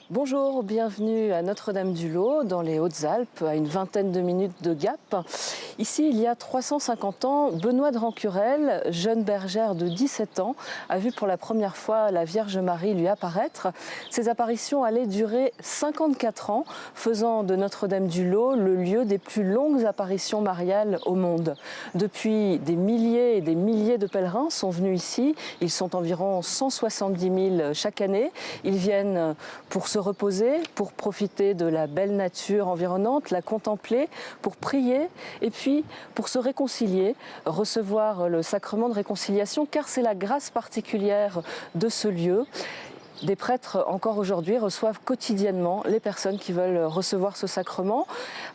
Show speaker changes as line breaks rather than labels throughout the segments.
Bonjour, bienvenue à Notre-Dame-du-Lot, dans les Hautes-Alpes, à une vingtaine de minutes de Gap. Ici, il y a 350 ans, Benoît de Rancurel, jeune bergère de 17 ans, a vu pour la première fois la Vierge Marie lui apparaître. Ces apparitions allaient durer 54 ans, faisant de Notre-Dame-du-Lot le lieu des plus longues apparitions mariales au monde. Depuis, des milliers et des milliers de pèlerins sont venus ici. Ils sont environ 170 000 chaque année. Ils viennent pour se reposer, pour profiter de la belle nature environnante, la contempler, pour prier et puis pour se réconcilier, recevoir le sacrement de réconciliation, car c'est la grâce particulière de ce lieu. Des prêtres, encore aujourd'hui, reçoivent quotidiennement les personnes qui veulent recevoir ce sacrement.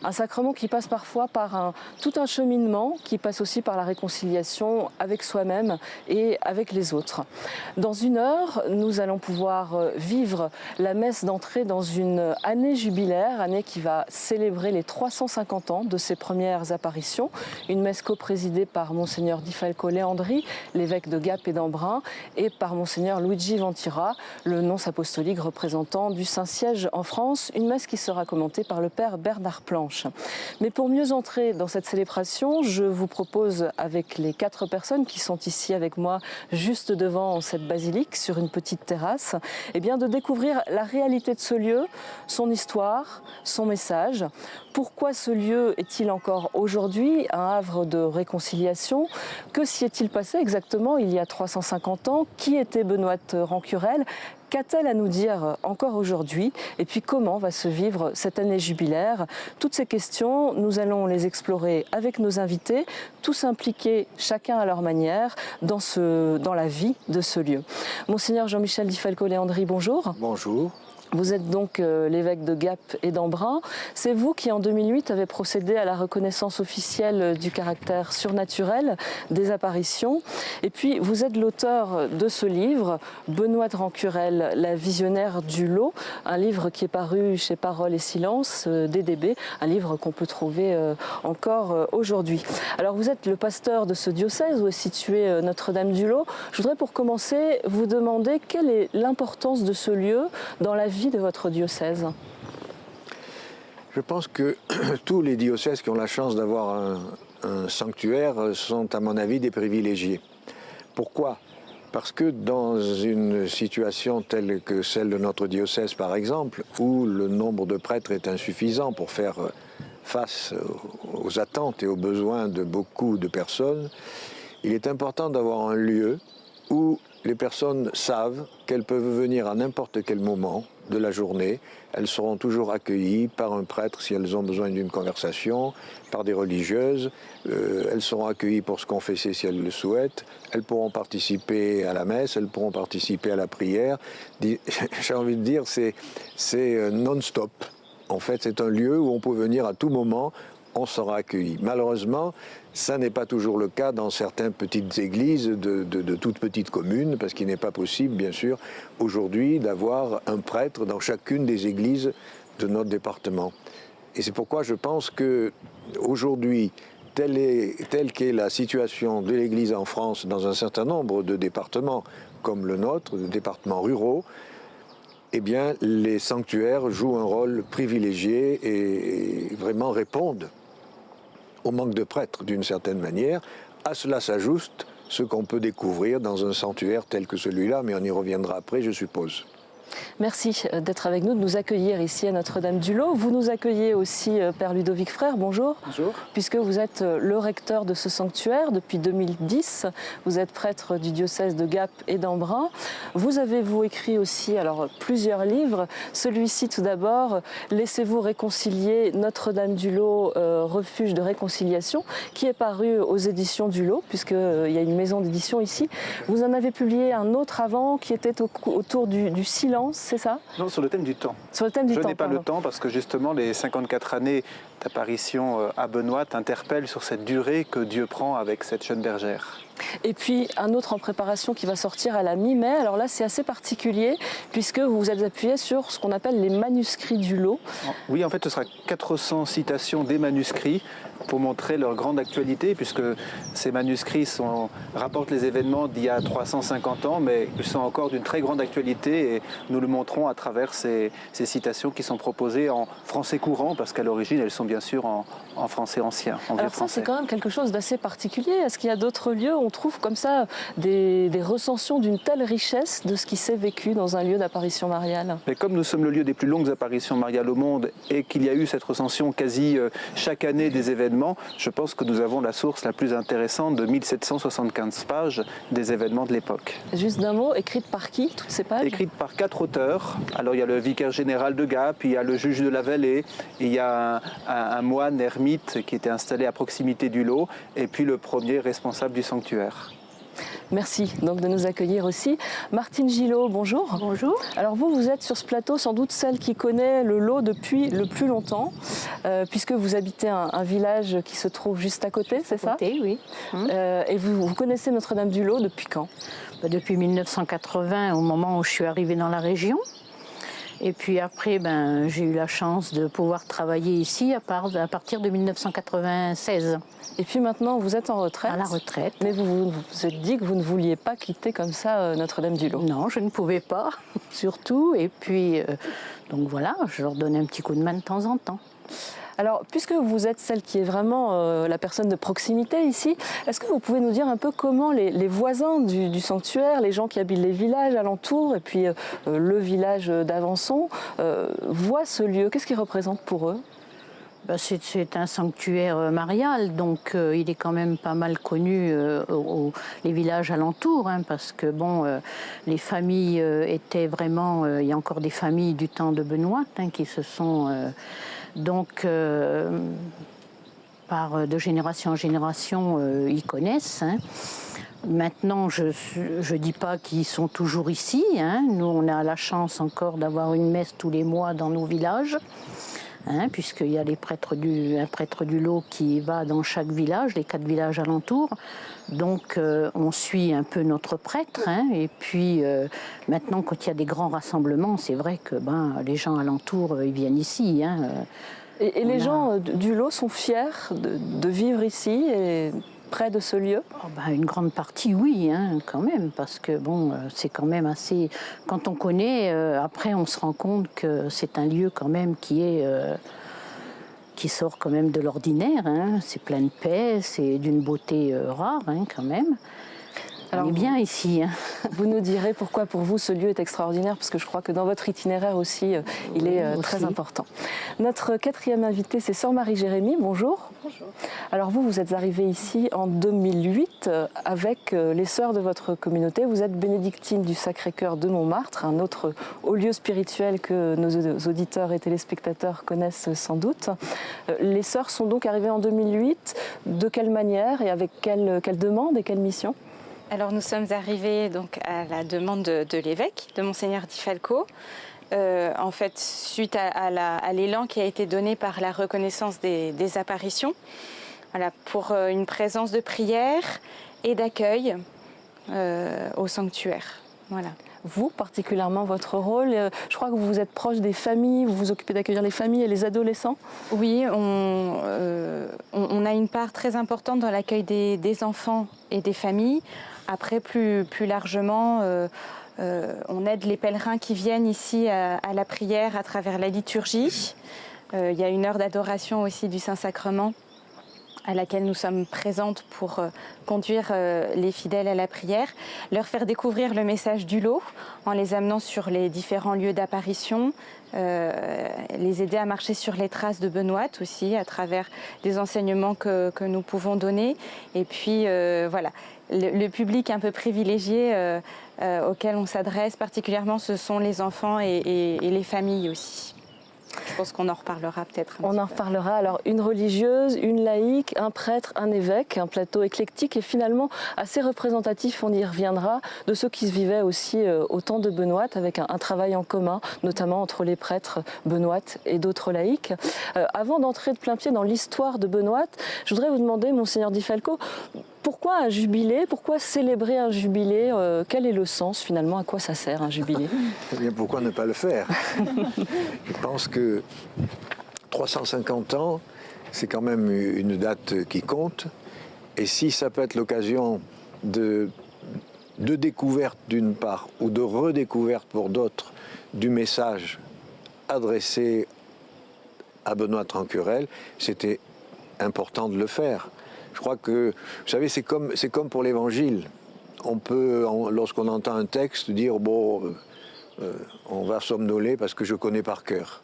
Un sacrement qui passe parfois par tout un cheminement, qui passe aussi par la réconciliation avec soi-même et avec les autres. Dans une heure, nous allons pouvoir vivre la messe d'entrée dans une année jubilaire, année qui va célébrer les 350 ans de ses premières apparitions. Une messe coprésidée par Monseigneur Di Falco Leandri, l'évêque de Gap et d'Embrun, et par Monseigneur Luigi Ventira, le nonce apostolique représentant du Saint-Siège en France, une messe qui sera commentée par le père Bernard Planche. Mais pour mieux entrer dans cette célébration, je vous propose, avec les 4 personnes qui sont ici avec moi, juste devant cette basilique, sur une petite terrasse, eh bien de découvrir la réalité de ce lieu, son histoire, son message. Pourquoi ce lieu est-il encore aujourd'hui un havre de réconciliation? Que s'y est-il passé exactement il y a 350 ans? Qui était Benoît de Rancurel? Qu'a-t-elle à nous dire encore aujourd'hui? Et puis comment va se vivre cette année jubilaire? Toutes ces questions, nous allons les explorer avec nos invités, tous impliqués chacun à leur manière dans la vie de ce lieu. Monseigneur Jean-Michel Di Falco Leandri, bonjour.
Bonjour.
Vous êtes donc l'évêque de Gap et d'Embrun. C'est vous qui, en 2008, avez procédé à la reconnaissance officielle du caractère surnaturel des apparitions. Et puis, vous êtes l'auteur de ce livre, Benoît de Rancurel, la visionnaire du lot, un livre qui est paru chez Parole et Silence, DDB, un livre qu'on peut trouver encore aujourd'hui. Alors, vous êtes le pasteur de ce diocèse où est située Notre-Dame-du-Lot. Je voudrais, pour commencer, vous demander quelle est l'importance de ce lieu dans la vie de votre diocèse.
Je pense que tous les diocèses qui ont la chance d'avoir un sanctuaire sont, à mon avis, des privilégiés. Pourquoi? Parce que dans une situation telle que celle de notre diocèse, par exemple, où le nombre de prêtres est insuffisant pour faire face aux attentes et aux besoins de beaucoup de personnes, il est important d'avoir un lieu où les personnes savent qu'elles peuvent venir à n'importe quel moment de la journée. Elles seront toujours accueillies par un prêtre si elles ont besoin d'une conversation, par des religieuses. Elles seront accueillies pour se confesser si elles le souhaitent. Elles pourront participer à la messe, elles pourront participer à la prière. J'ai envie de dire, c'est non-stop. En fait, c'est un lieu où on peut venir à tout moment, on sera accueilli. Malheureusement, ça n'est pas toujours le cas dans certaines petites églises de toutes petites communes, parce qu'il n'est pas possible, bien sûr, aujourd'hui, d'avoir un prêtre dans chacune des églises de notre département. Et c'est pourquoi je pense que aujourd'hui, telle qu'est la situation de l'Église en France dans un certain nombre de départements comme le nôtre, de départements ruraux, eh bien, les sanctuaires jouent un rôle privilégié et vraiment répondent au manque de prêtres d'une certaine manière. À cela s'ajoute ce qu'on peut découvrir dans un sanctuaire tel que celui-là, mais on y reviendra après, je suppose.
Merci d'être avec nous, de nous accueillir ici à Notre-Dame-du-Lot. Vous nous accueillez aussi, Père Ludovic Frère, bonjour.
Bonjour.
Puisque vous êtes le recteur de ce sanctuaire depuis 2010. Vous êtes prêtre du diocèse de Gap et d'Embrun. Vous avez, vous, écrit aussi plusieurs livres. Celui-ci, tout d'abord, Laissez-vous réconcilier, Notre-Dame-du-Lot, refuge de réconciliation, qui est paru aux éditions du Lot, puisqu'il y a une maison d'édition ici. Vous en avez publié un autre avant, qui était autour du silence, c'est ça?
Non, sur le thème du temps.
Sur le thème du temps,
Je n'ai pas
pardon.
le temps parce que justement les 54 années d'apparition à Benoît interpellent sur cette durée que Dieu prend avec cette jeune bergère.
Et puis un autre en préparation qui va sortir à la mi-mai. Alors là, c'est assez particulier puisque vous vous êtes appuyé sur ce qu'on appelle les manuscrits du lot.
Oui, en fait, ce sera 400 citations des manuscrits pour montrer leur grande actualité, puisque ces manuscrits rapportent les événements d'il y a 350 ans, mais ils sont encore d'une très grande actualité et nous le montrons à travers ces citations qui sont proposées en français courant, parce qu'à l'origine, elles sont bien sûr en français ancien, en vieux
Alors ça,
français.
c'est quand même quelque chose d'assez particulier. Est-ce qu'il y a d'autres lieux où on trouve comme ça des recensions d'une telle richesse de ce qui s'est vécu dans un lieu d'apparition mariale?
Mais comme nous sommes le lieu des plus longues apparitions mariales au monde et qu'il y a eu cette recension quasi chaque année des événements, je pense que nous avons la source la plus intéressante de 1775 pages des événements de l'époque.
Juste d'un mot, écrites par qui, toutes ces pages?
Écrites par 4 auteurs. Alors il y a le vicaire général de Gap, il y a le juge de la vallée, il y a un moine ermite qui était installé à proximité du lot, et puis le premier responsable du sanctuaire.
Merci donc de nous accueillir aussi. Martine Gillot, bonjour.
Bonjour.
Alors vous êtes sur ce plateau sans doute celle qui connaît le lot depuis le plus longtemps, puisque vous habitez un village qui se trouve juste à côté, c'est ça?
Oui.
Et vous connaissez Notre-Dame-du-Lot depuis quand?
Depuis 1980, au moment où je suis arrivée dans la région. Et puis après, j'ai eu la chance de pouvoir travailler ici à partir de 1996.
Et puis maintenant, vous êtes en retraite.
À la retraite.
Mais vous vous êtes dit que vous ne vouliez pas quitter comme ça Notre-Dame-du-Lot.
Non, je ne pouvais pas, surtout. Et puis, donc voilà, je leur donnais un petit coup de main de temps en temps.
Alors, puisque vous êtes celle qui est vraiment la personne de proximité ici, est-ce que vous pouvez nous dire un peu comment les voisins du sanctuaire, les gens qui habitent les villages alentours et puis le village d'Avançon voient ce lieu? Qu'est-ce qu'il représente pour eux?
C'est un sanctuaire marial, donc il est quand même pas mal connu les villages alentours, parce que les familles étaient vraiment... il y a encore des familles du temps de Benoît qui se sont... de génération en génération, ils connaissent. Maintenant, je ne dis pas qu'ils sont toujours ici. Nous, on a la chance encore d'avoir une messe tous les mois dans nos villages. Puisqu'il y a un prêtre du lot qui va dans chaque village, les 4 villages alentours. Donc on suit un peu notre prêtre. Et puis maintenant, quand il y a des grands rassemblements, c'est vrai que les gens alentours, ils viennent ici.
Et les gens du lot sont fiers de vivre ici et près de ce lieu?
Une grande partie, oui, quand même, parce que c'est quand même assez... Quand on connaît, après on se rend compte que c'est un lieu quand même qui sort quand même de l'ordinaire. C'est plein de paix, c'est d'une beauté rare quand même. Alors, on est bien ici.
Vous nous direz pourquoi pour vous ce lieu est extraordinaire, parce que je crois que dans votre itinéraire aussi, il est très important. Notre 4e invitée, c'est Sœur Marie-Jérémie. Bonjour.
Bonjour.
Alors vous êtes arrivée ici en 2008 avec les sœurs de votre communauté. Vous êtes bénédictine du Sacré-Cœur de Montmartre, un autre haut lieu spirituel que nos auditeurs et téléspectateurs connaissent sans doute. Les sœurs sont donc arrivées en 2008. De quelle manière et avec quelle demande et quelle mission?
Alors nous sommes arrivés donc à la demande de l'évêque, de Monseigneur Di Falco, en fait suite à l'élan qui a été donné par la reconnaissance des apparitions, pour une présence de prière et d'accueil au sanctuaire. Voilà.
Vous, particulièrement, votre rôle, je crois que vous êtes proche des familles, vous vous occupez d'accueillir les familles et les adolescents?
Oui, on a une part très importante dans l'accueil des enfants et des familles. Après, plus largement, on aide les pèlerins qui viennent ici à la prière à travers la liturgie. Il y a une heure d'adoration aussi du Saint-Sacrement à laquelle nous sommes présentes pour conduire les fidèles à la prière, leur faire découvrir le message du lot en les amenant sur les différents lieux d'apparition, les aider à marcher sur les traces de Benoît aussi à travers des enseignements que nous pouvons donner. Et puis voilà, le public un peu privilégié auquel on s'adresse particulièrement, ce sont les enfants et les familles aussi. Je pense qu'on en reparlera peut-être.
On en reparlera. Alors, une religieuse, une laïque, un prêtre, un évêque, un plateau éclectique et finalement assez représentatif, on y reviendra, de ceux qui se vivaient aussi au temps de Benoît avec un travail en commun, notamment entre les prêtres Benoît et d'autres laïcs. Avant d'entrer de plein pied dans l'histoire de Benoît, je voudrais vous demander, Monseigneur Di Falco, Pourquoi un jubilé? Pourquoi célébrer un jubilé? Quel est le sens finalement? À quoi ça sert un jubilé?
Eh bien, pourquoi ne pas le faire? Je pense que 350 ans, c'est quand même une date qui compte. Et si ça peut être l'occasion de découverte d'une part, ou de redécouverte pour d'autres, du message adressé à Benoît Trancurel, c'était important de le faire. Je crois que, vous savez, c'est comme pour l'Évangile. On peut, lorsqu'on entend un texte, dire « bon, on va somnoler parce que je connais par cœur ».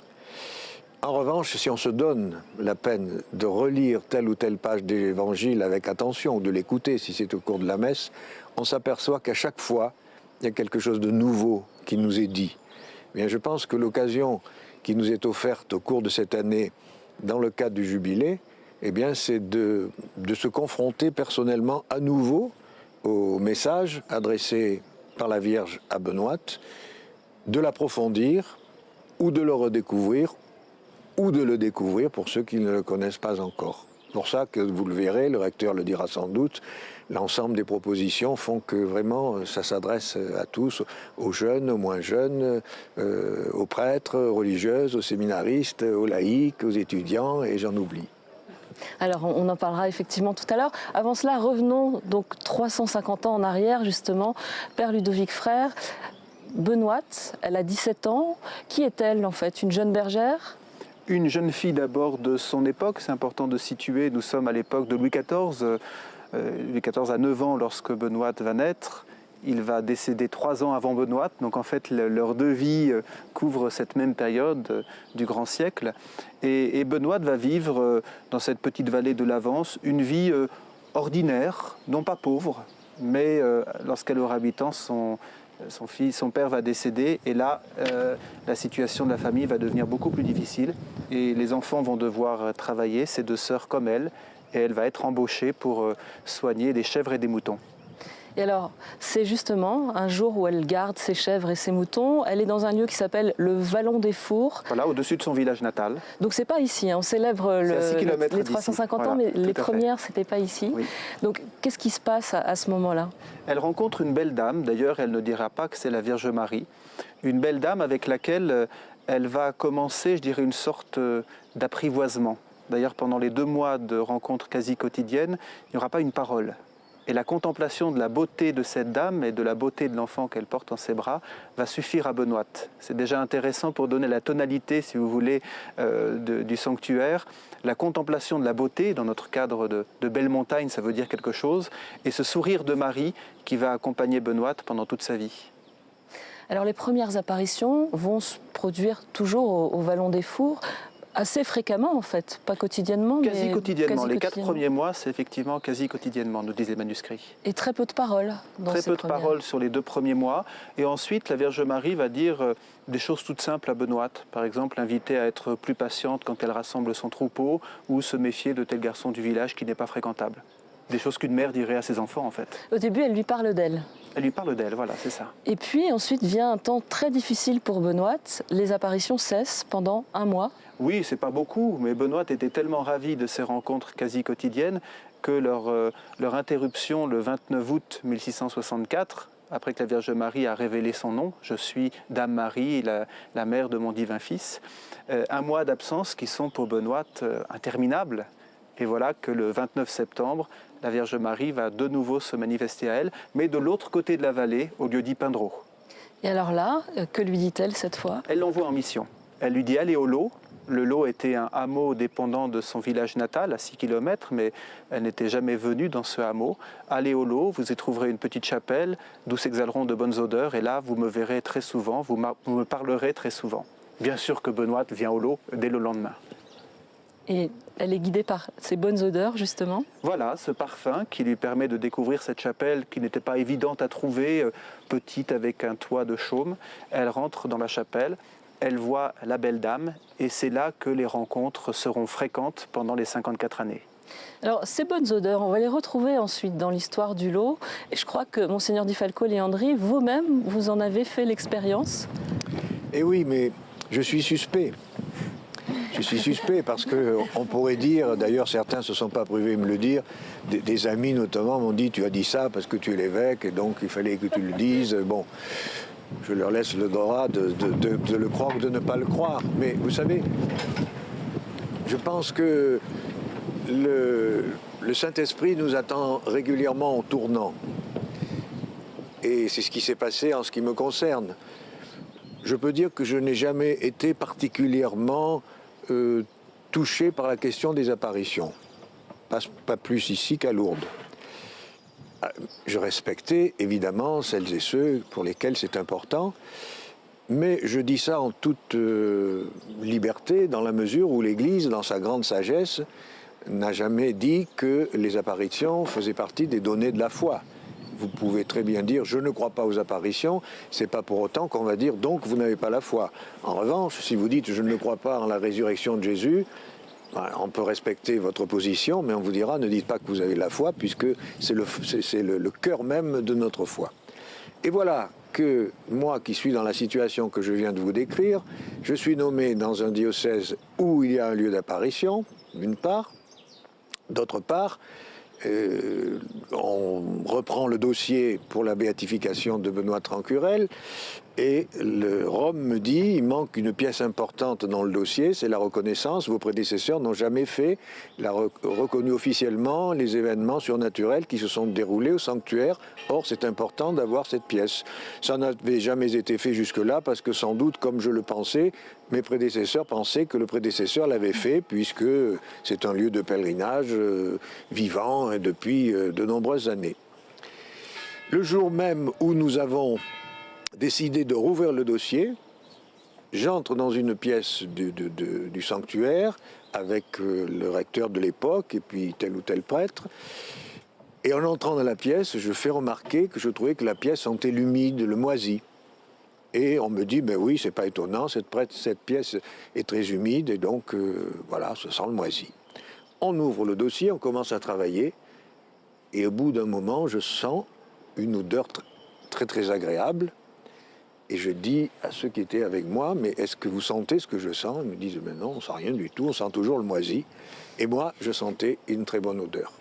En revanche, si on se donne la peine de relire telle ou telle page de l'Évangile avec attention, ou de l'écouter si c'est au cours de la messe, on s'aperçoit qu'à chaque fois, il y a quelque chose de nouveau qui nous est dit. Bien, je pense que l'occasion qui nous est offerte au cours de cette année, dans le cadre du jubilé, eh bien, c'est de se confronter personnellement à nouveau au message adressé par la Vierge à Benoît, de l'approfondir ou de le redécouvrir ou de le découvrir pour ceux qui ne le connaissent pas encore. C'est pour ça que vous le verrez, le recteur le dira sans doute, l'ensemble des propositions font que vraiment ça s'adresse à tous, aux jeunes, aux moins jeunes, aux prêtres, aux religieuses, aux séminaristes, aux laïcs, aux étudiants, et j'en oublie.
Alors, on en parlera effectivement tout à l'heure. Avant cela, revenons donc 350 ans en arrière, justement. Père Ludovic Frère, Benoît, elle a 17 ans. Qui est-elle, en fait? Une jeune bergère?
Une jeune fille d'abord de son époque, c'est important de situer, nous sommes à l'époque de Louis XIV. Louis XIV a 9 ans lorsque Benoît va naître. Il va décéder 3 ans avant Benoît, donc en fait leurs 2 vies couvrent cette même période du grand siècle. Et Benoît va vivre dans cette petite vallée de l'Avance une vie ordinaire, non pas pauvre, mais lorsqu'elle aura 8 ans, son père va décéder et là la situation de la famille va devenir beaucoup plus difficile et les enfants vont devoir travailler, ses 2 sœurs comme elle, et elle va être embauchée pour soigner des chèvres et des moutons.
Et alors, c'est justement un jour où elle garde ses chèvres et ses moutons. Elle est dans un lieu qui s'appelle le Vallon des Fours.
Voilà, au-dessus de son village natal.
Donc c'est pas ici, hein. On célèbre les 350 ans,
voilà,
mais les premières, c'était pas ici.
Oui.
Donc qu'est-ce qui se passe à ce moment-là?
Elle rencontre une belle dame, d'ailleurs elle ne dira pas que c'est la Vierge Marie. Une belle dame avec laquelle elle va commencer, je dirais, une sorte d'apprivoisement. D'ailleurs, pendant les 2 mois de rencontres quasi quotidiennes, il n'y aura pas une parole. Et la contemplation de la beauté de cette dame et de la beauté de l'enfant qu'elle porte en ses bras va suffire à Benoît. C'est déjà intéressant pour donner la tonalité, si vous voulez, du sanctuaire. La contemplation de la beauté, dans notre cadre de belle montagne, ça veut dire quelque chose. Et ce sourire de Marie qui va accompagner Benoît pendant toute sa vie.
Alors les premières apparitions vont se produire toujours au Vallon des Fours. Assez fréquemment en fait, pas quotidiennement.
Quasi quotidiennement. Les 4
quotidiennement.
premiers mois, c'est effectivement quasi quotidiennement, nous disent les manuscrits.
Et très peu de paroles dans
Très
ces
peu de
premières.
paroles sur les 2 premiers mois. Et ensuite, la Vierge Marie va dire des choses toutes simples à Benoît. Par exemple, l'inviter à être plus patiente quand elle rassemble son troupeau ou se méfier de tel garçon du village qui n'est pas fréquentable. Des choses qu'une mère dirait à ses enfants, en fait.
Au début, elle lui parle d'elle.
Elle lui parle d'elle, voilà, c'est ça.
Et puis ensuite vient un temps très difficile pour Benoît. Les apparitions cessent pendant 1 mois.
Oui, c'est pas beaucoup, mais Benoît était tellement ravi de ces rencontres quasi quotidiennes que leur interruption le 29 août 1664, après que la Vierge Marie a révélé son nom, je suis Dame Marie, la mère de mon divin Fils, 1 mois d'absence qui sont pour Benoît interminables. Et voilà que le 29 septembre, la Vierge Marie va de nouveau se manifester à elle, mais de l'autre côté de la vallée, au lieu dit Pindreau.
Et alors là, que lui dit-elle cette fois?
Elle l'envoie en mission. Elle lui dit allez au Lot. Le Lot était un hameau dépendant de son village natal, à 6 km, mais elle n'était jamais venue dans ce hameau. Allez au Lot, vous y trouverez une petite chapelle d'où s'exhaleront de bonnes odeurs, et là, vous me verrez très souvent, vous me parlerez très souvent. Bien sûr que Benoît vient au Lot dès le lendemain.
Et elle est guidée par ces bonnes odeurs, justement.
Voilà, ce parfum qui lui permet de découvrir cette chapelle qui n'était pas évidente à trouver, petite avec un toit de chaume. Elle rentre dans la chapelle, elle voit la belle dame et c'est là que les rencontres seront fréquentes pendant les 54 années.
Alors, ces bonnes odeurs, on va les retrouver ensuite dans l'histoire du Lot. Et je crois que Monseigneur Di Falco Leandri, vous-même, vous en avez fait l'expérience.
Eh oui, mais je suis suspect. Je suis suspect parce qu'on pourrait dire, d'ailleurs certains ne se sont pas privés de me le dire, des amis notamment m'ont dit tu as dit ça parce que tu es l'évêque et donc il fallait que tu le dises. Bon, je leur laisse le droit de le croire ou de ne pas le croire. Mais vous savez, je pense que le Saint-Esprit nous attend régulièrement en tournant. Et c'est ce qui s'est passé en ce qui me concerne. Je peux dire que je n'ai jamais été particulièrement touché par la question des apparitions. Pas plus ici qu'à Lourdes. Je respectais évidemment celles et ceux pour lesquels c'est important, mais je dis ça en toute liberté, dans la mesure où l'Église, dans sa grande sagesse, n'a jamais dit que les apparitions faisaient partie des données de la foi. Vous pouvez très bien dire « je ne crois pas aux apparitions », c'est pas pour autant qu'on va dire « donc vous n'avez pas la foi ». En revanche, si vous dites « je ne crois pas en la résurrection de Jésus », on peut respecter votre position, mais on vous dira « ne dites pas que vous avez la foi », puisque c'est le cœur même de notre foi. Et voilà que moi, qui suis dans la situation que je viens de vous décrire, je suis nommé dans un diocèse où il y a un lieu d'apparition, d'une part. D'autre part, on reprend le dossier pour la béatification de Benoît Trancurel et Rome me dit il manque une pièce importante dans le dossier, c'est la reconnaissance. Vos prédécesseurs n'ont jamais reconnu officiellement les événements surnaturels qui se sont déroulés au sanctuaire. Or, c'est important d'avoir cette pièce. Ça n'avait jamais été fait jusque-là parce que sans doute, comme je le pensais, mes prédécesseurs pensaient que le prédécesseur l'avait fait puisque c'est un lieu de pèlerinage vivant depuis de nombreuses années. Le jour même où nous avons décidé de rouvrir le dossier, j'entre dans une pièce du sanctuaire avec le recteur de l'époque et puis tel ou tel prêtre. Et en entrant dans la pièce, je fais remarquer que je trouvais que la pièce sentait l'humide, le moisi. Et on me dit, ben oui, c'est pas étonnant, cette pièce est très humide et donc voilà, ça sent le moisi. On ouvre le dossier, on commence à travailler et au bout d'un moment, je sens une odeur très très agréable. Et je dis à ceux qui étaient avec moi, mais est-ce que vous sentez ce que je sens? Ils me disent, mais non, on ne sent rien du tout, on sent toujours le moisi. Et moi, je sentais une très bonne odeur.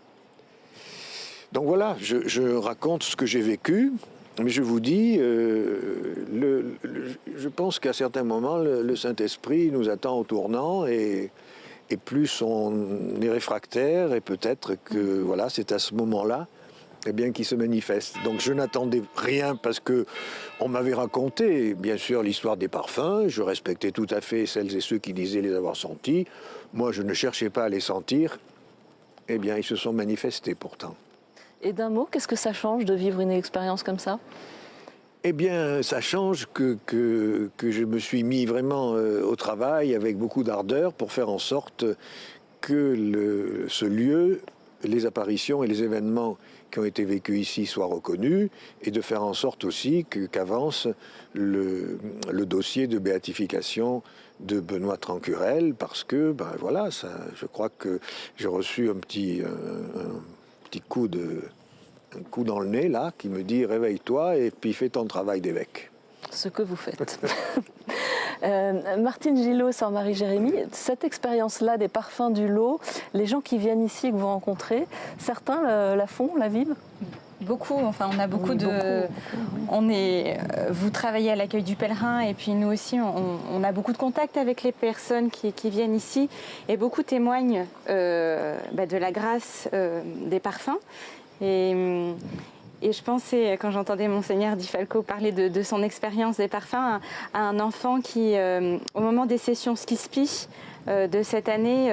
Donc voilà, je raconte ce que j'ai vécu, mais je vous dis, je pense qu'à certains moments, le Saint-Esprit nous attend au tournant et plus on est réfractaire, et peut-être que voilà, c'est à ce moment-là eh bien, qui se manifeste. Donc je n'attendais rien parce que on m'avait raconté, bien sûr, l'histoire des parfums. Je respectais tout à fait celles et ceux qui disaient les avoir sentis. Moi, je ne cherchais pas à les sentir. Eh bien, ils se sont manifestés pourtant.
Et d'un mot, qu'est-ce que ça change de vivre une expérience comme ça?
Eh bien, ça change que je me suis mis vraiment au travail avec beaucoup d'ardeur pour faire en sorte que ce lieu, les apparitions et les événements qui ont été vécus ici soient reconnus et de faire en sorte aussi qu'avance le dossier de béatification de Benoît Trancurel parce que, ben voilà, ça, je crois que j'ai reçu un petit coup dans le nez là qui me dit réveille-toi et puis fais ton travail d'évêque.
Ce que vous faites. Martine Gillot, Sœur Marie-Jérémie, cette expérience-là des parfums du lot, les gens qui viennent ici que vous rencontrez, certains la font, la vivent?
Beaucoup, enfin on a beaucoup
oui,
de... Vous travaillez à l'accueil du pèlerin et puis nous aussi on a beaucoup de contacts avec les personnes qui viennent ici et beaucoup témoignent de la grâce des parfums. Et je pensais, quand j'entendais Monseigneur Di Falco parler de son expérience des parfums, à un enfant qui, au moment des sessions ski-spi de cette année,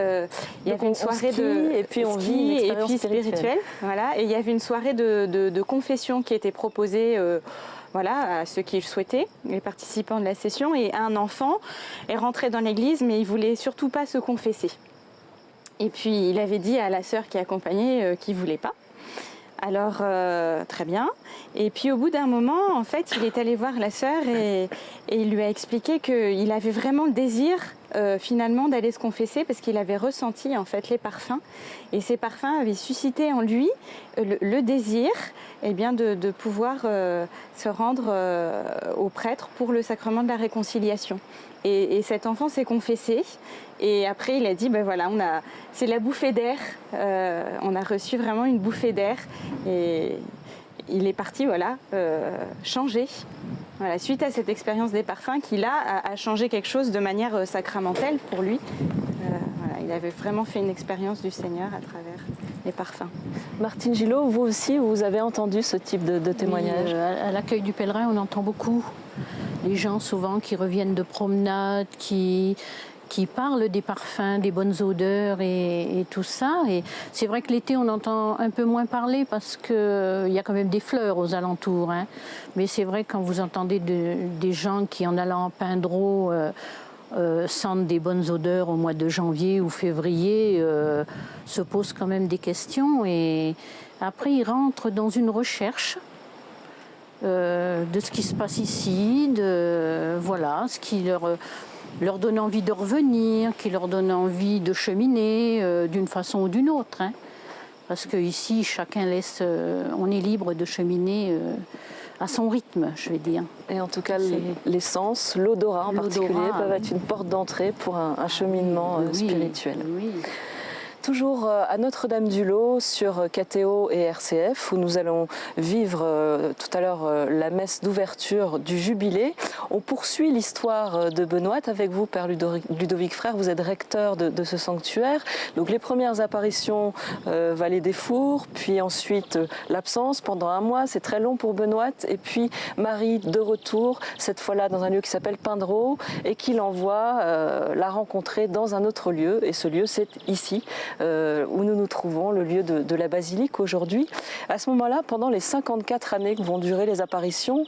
il y avait une soirée
et puis on vit une expérience spirituelle.
Voilà, et il y avait une soirée de confession qui était proposée voilà, à ceux qui le souhaitaient, les participants de la session. Et un enfant est rentré dans l'église, mais il voulait surtout pas se confesser. Et puis il avait dit à la sœur qui accompagnait qu'il ne voulait pas. Alors, très bien. Et puis, au bout d'un moment, en fait, il est allé voir la sœur et il lui a expliqué qu'il avait vraiment le désir finalement d'aller se confesser parce qu'il avait ressenti en fait les parfums et ces parfums avaient suscité en lui le désir de pouvoir se rendre au prêtre pour le sacrement de la réconciliation. Et cet enfant s'est confessé et après il a dit voilà, c'est la bouffée d'air, on a reçu vraiment une bouffée d'air et il est parti changer. Voilà, suite à cette expérience des parfums qui là a changé quelque chose de manière sacramentelle pour lui. Il avait vraiment fait une expérience du Seigneur à travers les parfums.
Martine Gillot, vous aussi, vous avez entendu ce type de témoignage?
Oui, à l'accueil du pèlerin, on entend beaucoup. Les gens souvent qui reviennent de promenade, qui parlent des parfums, des bonnes odeurs et tout ça. Et c'est vrai que l'été, on entend un peu moins parler parce qu'il y a quand même des fleurs aux alentours. Hein. Mais c'est vrai que quand vous entendez des gens qui, en allant en Pindreau, sentent des bonnes odeurs au mois de janvier ou février, se posent quand même des questions. Et après, ils rentrent dans une recherche de ce qui se passe ici, ce qui leur donne envie de revenir, qui leur donne envie de cheminer d'une façon ou d'une autre. Hein. Parce qu'ici, chacun on est libre de cheminer à son rythme, je vais dire.
Et en tout cas, l'essence, l'odorat en particulier, peuvent être une porte d'entrée pour un cheminement spirituel.
Oui.
Toujours à Notre-Dame-du-Lot sur KTO et RCF où nous allons vivre tout à l'heure la messe d'ouverture du Jubilé. On poursuit l'histoire de Benoît avec vous, Père Ludovic Frère. Vous êtes recteur de ce sanctuaire. Donc les premières apparitions, Vallée des Fours, puis ensuite l'absence pendant un mois. C'est très long pour Benoît. Et puis Marie de retour, cette fois-là dans un lieu qui s'appelle Pindreau et qui l'envoie la rencontrer dans un autre lieu. Et ce lieu, c'est ici. Où nous nous trouvons, le lieu de la basilique aujourd'hui. À ce moment-là, pendant les 54 années que vont durer les apparitions,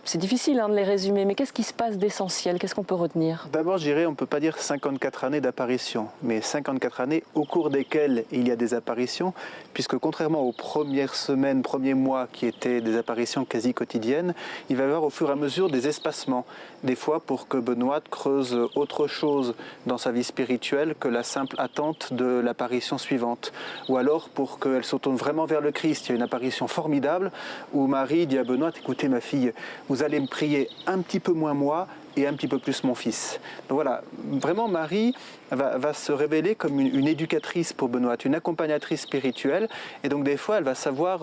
c'est difficile de les résumer, mais qu'est-ce qui se passe d'essentiel? Qu'est-ce qu'on peut retenir?
D'abord, je dirais, on ne peut pas dire 54 années d'apparition, mais 54 années au cours desquelles il y a des apparitions, puisque contrairement aux premières semaines, premiers mois qui étaient des apparitions quasi quotidiennes, il va y avoir au fur et à mesure des espacements, des fois pour que Benoît creuse autre chose dans sa vie spirituelle que la simple attente de l'apparition suivante, ou alors pour qu'elle se tourne vraiment vers le Christ. Il y a une apparition formidable où Marie dit à Benoît, écoutez ma fille, vous allez me prier un petit peu moins moi et un petit peu plus mon fils. Donc voilà, vraiment Marie va se révéler comme une éducatrice pour Benoît, une accompagnatrice spirituelle. Et donc des fois, elle va savoir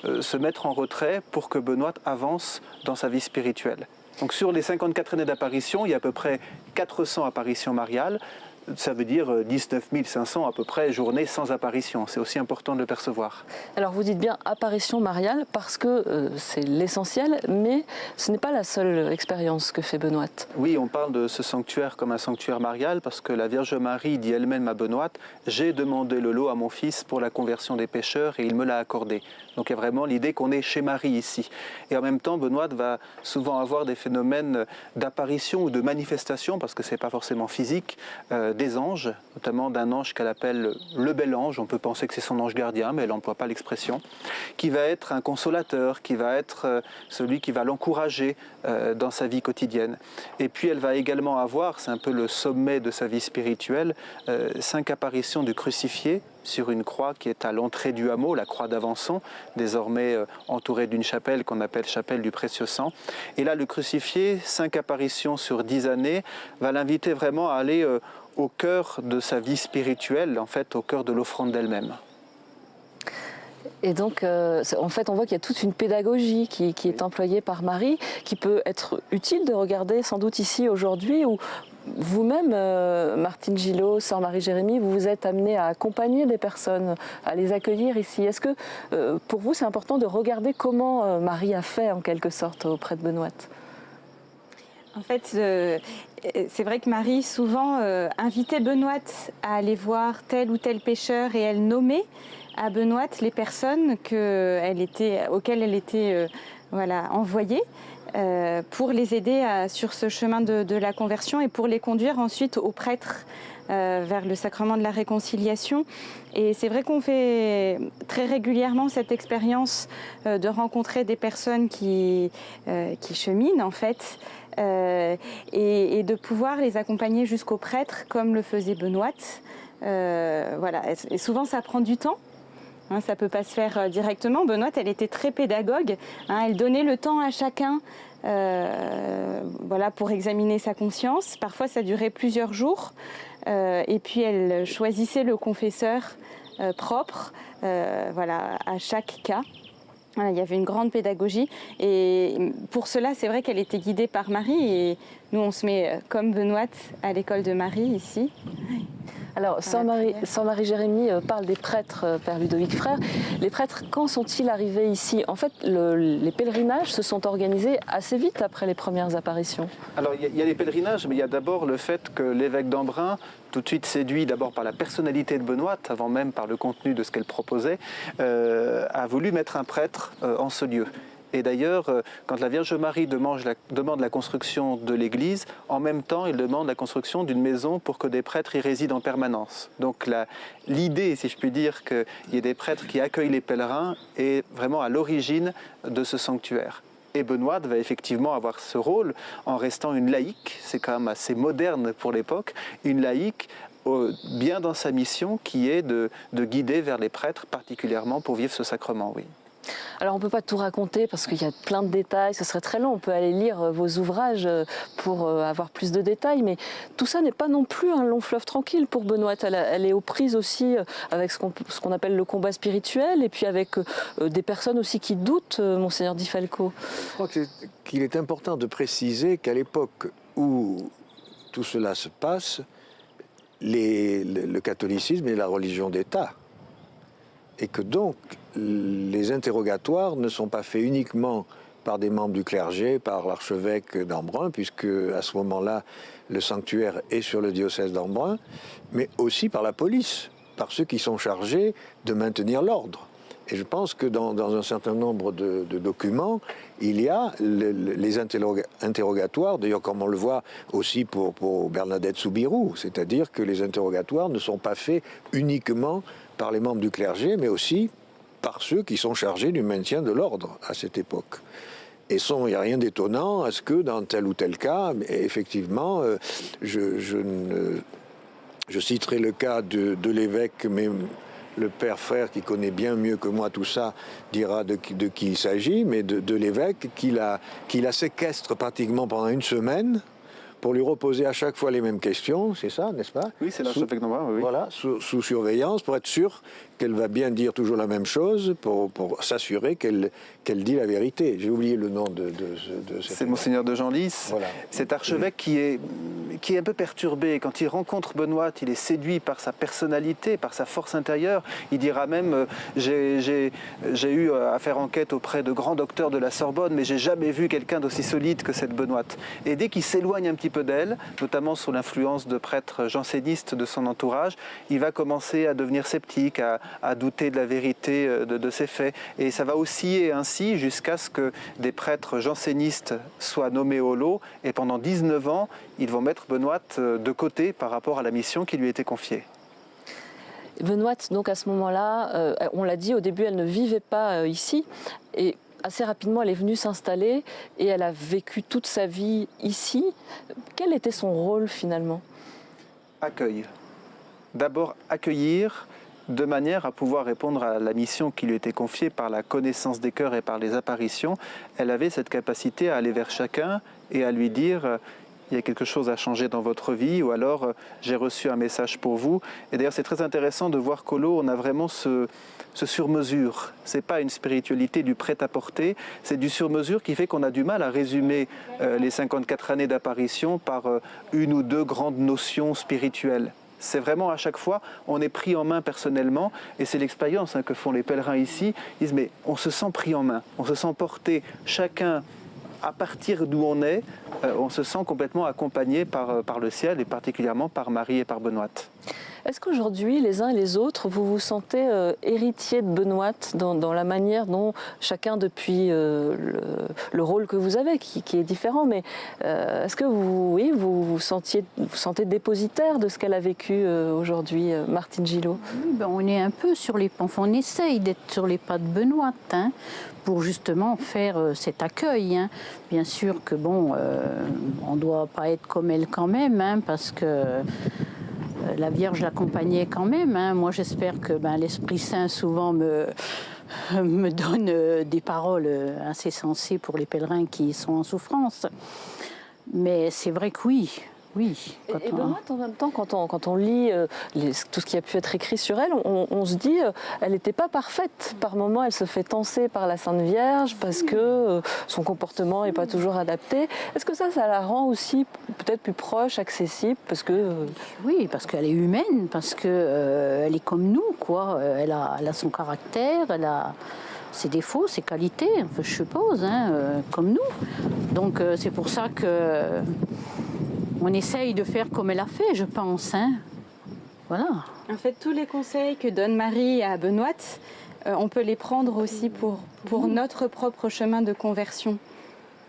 se mettre en retrait pour que Benoît avance dans sa vie spirituelle. Donc sur les 54 années d'apparition, il y a à peu près 400 apparitions mariales. Ça veut dire 19 500 à peu près journées sans apparition. C'est aussi important de le percevoir.
Alors vous dites bien apparition mariale parce que c'est l'essentiel, mais ce n'est pas la seule expérience que fait Benoît.
Oui, on parle de ce sanctuaire comme un sanctuaire marial parce que la Vierge Marie dit elle-même à Benoît « J'ai demandé le lot à mon fils pour la conversion des pécheurs et il me l'a accordé ». Donc il y a vraiment l'idée qu'on est chez Marie ici. Et en même temps, Benoît va souvent avoir des phénomènes d'apparition ou de manifestation, parce que ce n'est pas forcément physique, des anges, notamment d'un ange qu'elle appelle le bel ange. On peut penser que c'est son ange gardien, mais elle n'emploie pas l'expression. Qui va être un consolateur, qui va être celui qui va l'encourager dans sa vie quotidienne. Et puis elle va également avoir, c'est un peu le sommet de sa vie spirituelle, 5 apparitions du crucifié sur une croix qui est à l'entrée du hameau, la croix d'Avançon, désormais entourée d'une chapelle qu'on appelle chapelle du Précieux Sang. Et là, le crucifié, 5 apparitions sur 10 années, va l'inviter vraiment à aller au cœur de sa vie spirituelle, en fait, au cœur de l'offrande d'elle-même.
Et donc, en fait, on voit qu'il y a toute une pédagogie qui est employée par Marie, qui peut être utile de regarder sans doute ici aujourd'hui, où vous-même, Martine Gillot, sœur Marie-Jérémie, vous vous êtes amenée à accompagner des personnes, à les accueillir ici. Est-ce que pour vous, c'est important de regarder comment Marie a fait, en quelque sorte, auprès de Benoît?
En fait, c'est vrai que Marie souvent invitait Benoît à aller voir tel ou tel pécheur et elle nommait à Benoît les personnes auxquelles elle était envoyée. Pour les aider sur ce chemin de la conversion et pour les conduire ensuite au prêtre vers le sacrement de la réconciliation. Et c'est vrai qu'on fait très régulièrement cette expérience de rencontrer des personnes qui cheminent en fait et de pouvoir les accompagner jusqu'au prêtre comme le faisait Benoît. Voilà. Et souvent ça prend du temps. Hein, ça ne peut pas se faire directement. Benoît, elle était très pédagogue. Hein, elle donnait le temps à chacun voilà, pour examiner sa conscience. Parfois, ça durait plusieurs jours. Et puis, elle choisissait le confesseur propre voilà, à chaque cas. Voilà, il y avait une grande pédagogie. Et pour cela, c'est vrai qu'elle était guidée par Marie. Et nous, on se met comme Benoît à l'école de Marie ici.
Alors, Sœur Marie-Jérémie parle des prêtres, Père Ludovic Frère. Les prêtres, quand sont-ils arrivés ici? En fait, les pèlerinages se sont organisés assez vite après les premières apparitions.
Alors, il y a les pèlerinages, mais il y a d'abord le fait que l'évêque d'Embrun, tout de suite séduit d'abord par la personnalité de Benoît, avant même par le contenu de ce qu'elle proposait, a voulu mettre un prêtre en ce lieu. Et d'ailleurs, quand la Vierge Marie demande la construction de l'église, en même temps, il demande la construction d'une maison pour que des prêtres y résident en permanence. Donc l'idée, si je puis dire, qu'il y ait des prêtres qui accueillent les pèlerins est vraiment à l'origine de ce sanctuaire. Et Benoît va effectivement avoir ce rôle en restant une laïque, c'est quand même assez moderne pour l'époque, une laïque bien dans sa mission qui est de guider vers les prêtres, particulièrement pour vivre ce sacrement, oui.
Alors on ne peut pas tout raconter parce qu'il y a plein de détails, ce serait très long, on peut aller lire vos ouvrages pour avoir plus de détails, mais tout ça n'est pas non plus un long fleuve tranquille pour Benoît. Elle est aux prises aussi avec ce qu'on appelle le combat spirituel et puis avec des personnes aussi qui doutent, Monseigneur Di Falco.
Je crois qu'il est important de préciser qu'à l'époque où tout cela se passe, le catholicisme est la religion d'État. Et que donc, les interrogatoires ne sont pas faits uniquement par des membres du clergé, par l'archevêque d'Embrun, puisque à ce moment-là, le sanctuaire est sur le diocèse d'Embrun, mais aussi par la police, par ceux qui sont chargés de maintenir l'ordre. Et je pense que dans un certain nombre de documents, il y a les interrogatoires, d'ailleurs comme on le voit aussi pour Bernadette Soubirous, c'est-à-dire que les interrogatoires ne sont pas faits uniquement par les membres du clergé, mais aussi par ceux qui sont chargés du maintien de l'ordre à cette époque. Et il n'y a rien d'étonnant à ce que dans tel ou tel cas, effectivement, je citerai le cas de l'évêque, mais le père Frère, qui connaît bien mieux que moi tout ça, dira de qui il s'agit, mais de l'évêque qui la séquestre pratiquement pendant une semaine pour lui reposer à chaque fois les mêmes questions, c'est ça, n'est-ce pas?
Oui, c'est l'archevêque d'Embrun, oui.
Voilà, sous surveillance, pour être sûr qu'elle va bien dire toujours la même chose, pour s'assurer qu'elle dit la vérité. J'ai oublié le nom de
c'est Monseigneur de Genlis, voilà. Cet archevêque qui est un peu perturbé. Quand il rencontre Benoît, il est séduit par sa personnalité, par sa force intérieure. Il dira même j'ai eu à faire enquête auprès de grands docteurs de la Sorbonne, mais j'ai jamais vu quelqu'un d'aussi solide que cette Benoît. Et dès qu'il s'éloigne un petit peu d'elle, notamment sous l'influence de prêtres jansénistes de son entourage, il va commencer à devenir sceptique, à douter de la vérité de ces faits. Et ça va osciller ainsi jusqu'à ce que des prêtres jansénistes soient nommés au lot. Et pendant 19 ans, ils vont mettre Benoît de côté par rapport à la mission qui lui était confiée.
Benoît, donc à ce moment-là, on l'a dit, au début, elle ne vivait pas ici. Et assez rapidement, elle est venue s'installer et elle a vécu toute sa vie ici. Quel était son rôle finalement?
Accueil. D'abord, accueillir de manière à pouvoir répondre à la mission qui lui était confiée par la connaissance des cœurs et par les apparitions. Elle avait cette capacité à aller vers chacun et à lui dire il y a quelque chose à changer dans votre vie, ou alors j'ai reçu un message pour vous. Et d'ailleurs, c'est très intéressant de voir qu'au lot, on a vraiment ce sur-mesure. Ce n'est pas une spiritualité du prêt-à-porter, c'est du sur-mesure qui fait qu'on a du mal à résumer les 54 années d'apparition par une ou deux grandes notions spirituelles. C'est vraiment à chaque fois, on est pris en main personnellement, et c'est l'expérience que font les pèlerins ici. Ils disent, mais on se sent pris en main, on se sent porté, chacun à partir d'où on est, on se sent complètement accompagné par le ciel, et particulièrement par Marie et par Benoît.
Est-ce qu'aujourd'hui, les uns et les autres, vous vous sentez héritier de Benoît dans la manière dont chacun, depuis le rôle que vous avez, qui est différent, mais est-ce que vous sentez dépositaire de ce qu'elle a vécu aujourd'hui, Martine Gillot?
Oui, ben on est un peu sur les... Enfin, on essaye d'être sur les pas de Benoît, hein, pour justement faire cet accueil. Hein. Bien sûr que bon, on ne doit pas être comme elle quand même, hein, parce que la Vierge l'accompagnait quand même. Hein. Moi, j'espère que l'Esprit Saint souvent me donne des paroles assez sensées pour les pèlerins qui sont en souffrance. Mais c'est vrai que oui. Oui,
et Benoît, en même temps, quand on lit tout ce qui a pu être écrit sur elle, on se dit elle n'était pas parfaite. Par moments, elle se fait tancer par la Sainte Vierge parce que son comportement n'est pas toujours adapté. Est-ce que ça la rend aussi peut-être plus proche, accessible parce que,
Oui, parce qu'elle est humaine, parce qu'elle est comme nous, quoi. Elle a son caractère, elle a ses défauts, ses qualités, enfin, je suppose, hein, comme nous. Donc c'est pour ça que... On essaye de faire comme elle a fait, je pense. Hein. Voilà.
En fait, tous les conseils que donne Marie à Benoît, on peut les prendre aussi pour notre propre chemin de conversion.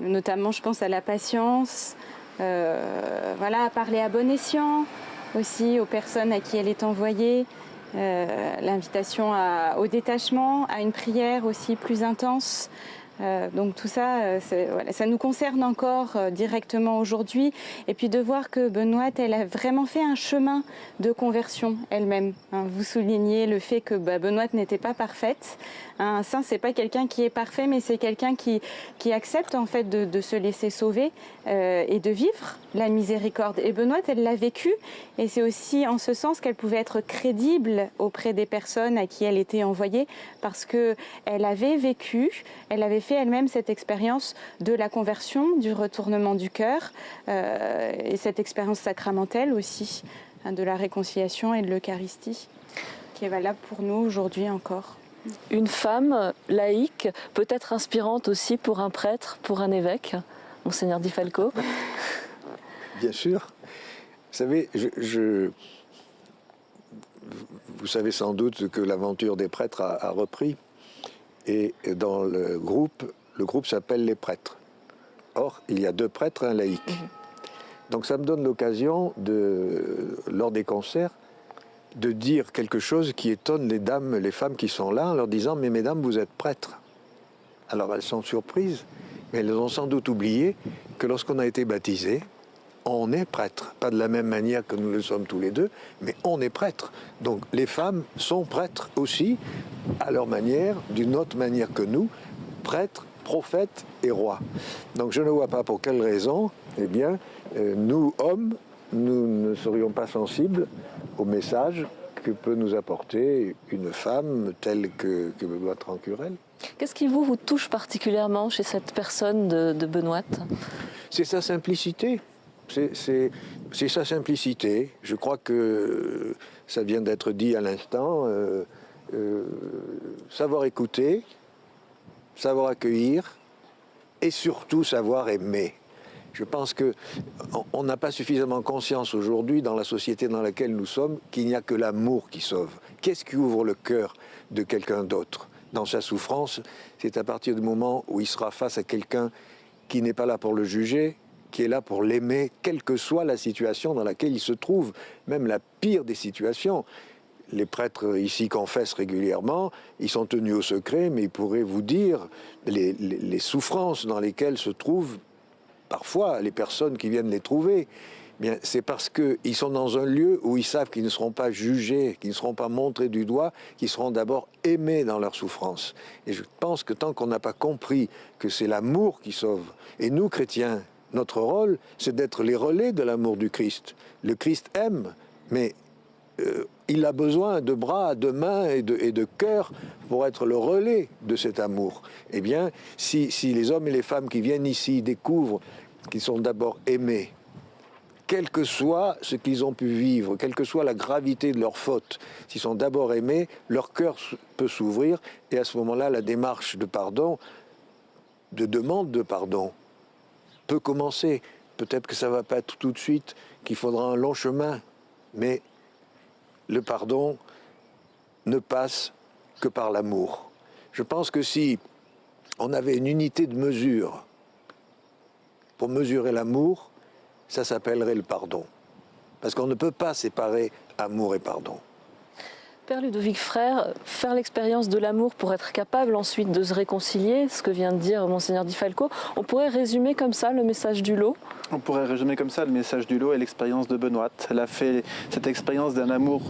Notamment, je pense à la patience, à parler à bon escient, aussi aux personnes à qui elle est envoyée, l'invitation au détachement, à une prière aussi plus intense. Donc tout ça, ça nous concerne encore directement aujourd'hui. Et puis de voir que Benoît, elle a vraiment fait un chemin de conversion elle-même. Hein, vous soulignez le fait que Benoît n'était pas parfaite. Un saint, c'est pas quelqu'un qui est parfait, mais c'est quelqu'un qui accepte en fait de se laisser sauver et de vivre la miséricorde. Et Benoît, elle l'a vécu, et c'est aussi en ce sens qu'elle pouvait être crédible auprès des personnes à qui elle était envoyée, parce que elle avait vécu, elle avait fait elle-même cette expérience de la conversion, du retournement du cœur, et cette expérience sacramentelle aussi, hein, de la réconciliation et de l'Eucharistie, qui est valable pour nous aujourd'hui encore.
Une femme laïque peut être inspirante aussi pour un prêtre, pour un évêque, Monseigneur Di Falco?
Bien sûr. Vous savez, vous savez sans doute que l'aventure des prêtres a repris. Et dans le groupe s'appelle les prêtres. Or, il y a 2 prêtres et un laïc. Donc ça me donne l'occasion, lors des concerts, de dire quelque chose qui étonne les femmes qui sont là, en leur disant « Mais mesdames, vous êtes prêtres ». Alors elles sont surprises, mais elles ont sans doute oublié que lorsqu'on a été baptisé, on est prêtre. Pas de la même manière que nous le sommes tous les deux, mais on est prêtre. Donc les femmes sont prêtres aussi, à leur manière, d'une autre manière que nous, prêtres, prophètes et rois. Donc je ne vois pas pour quelle raison, nous, hommes, nous ne serions pas sensibles au message que peut nous apporter une femme telle que Benoît Rancurel.
Qu'est-ce qui vous touche particulièrement chez cette personne de Benoît?
C'est sa simplicité. C'est sa simplicité. Je crois que ça vient d'être dit à l'instant. Savoir écouter, savoir accueillir et surtout savoir aimer. Je pense qu'on n'a pas suffisamment conscience aujourd'hui, dans la société dans laquelle nous sommes, qu'il n'y a que l'amour qui sauve. Qu'est-ce qui ouvre le cœur de quelqu'un d'autre? Dans sa souffrance, c'est à partir du moment où il sera face à quelqu'un qui n'est pas là pour le juger, qui est là pour l'aimer, quelle que soit la situation dans laquelle il se trouve, même la pire des situations. Les prêtres ici confessent régulièrement, ils sont tenus au secret, mais ils pourraient vous dire les souffrances dans lesquelles se trouvent parfois les personnes qui viennent les trouver. Bien, c'est parce qu'ils sont dans un lieu où ils savent qu'ils ne seront pas jugés, qu'ils ne seront pas montrés du doigt, qu'ils seront d'abord aimés dans leur souffrance. Et je pense que tant qu'on n'a pas compris que c'est l'amour qui sauve, et nous, chrétiens, notre rôle, c'est d'être les relais de l'amour du Christ. Le Christ aime, mais il a besoin de bras, de mains et de cœur pour être le relais de cet amour. Eh bien, si les hommes et les femmes qui viennent ici découvrent qu'ils sont d'abord aimés, quel que soit ce qu'ils ont pu vivre, quelle que soit la gravité de leur faute, s'ils sont d'abord aimés, leur cœur peut s'ouvrir, et à ce moment-là, la démarche de pardon, de demande de pardon, peut commencer. Peut-être que ça ne va pas être tout de suite, qu'il faudra un long chemin, mais le pardon ne passe que par l'amour. Je pense que si on avait une unité de mesure pour mesurer l'amour, ça s'appellerait le pardon. Parce qu'on ne peut pas séparer amour et pardon.
Père Ludovic Frère, faire l'expérience de l'amour pour être capable ensuite de se réconcilier, ce que vient de dire Monseigneur Di Falco, on pourrait résumer comme ça le message du lot?
On pourrait résumer comme ça le message du lot et l'expérience de Benoît. Elle a fait cette expérience d'un amour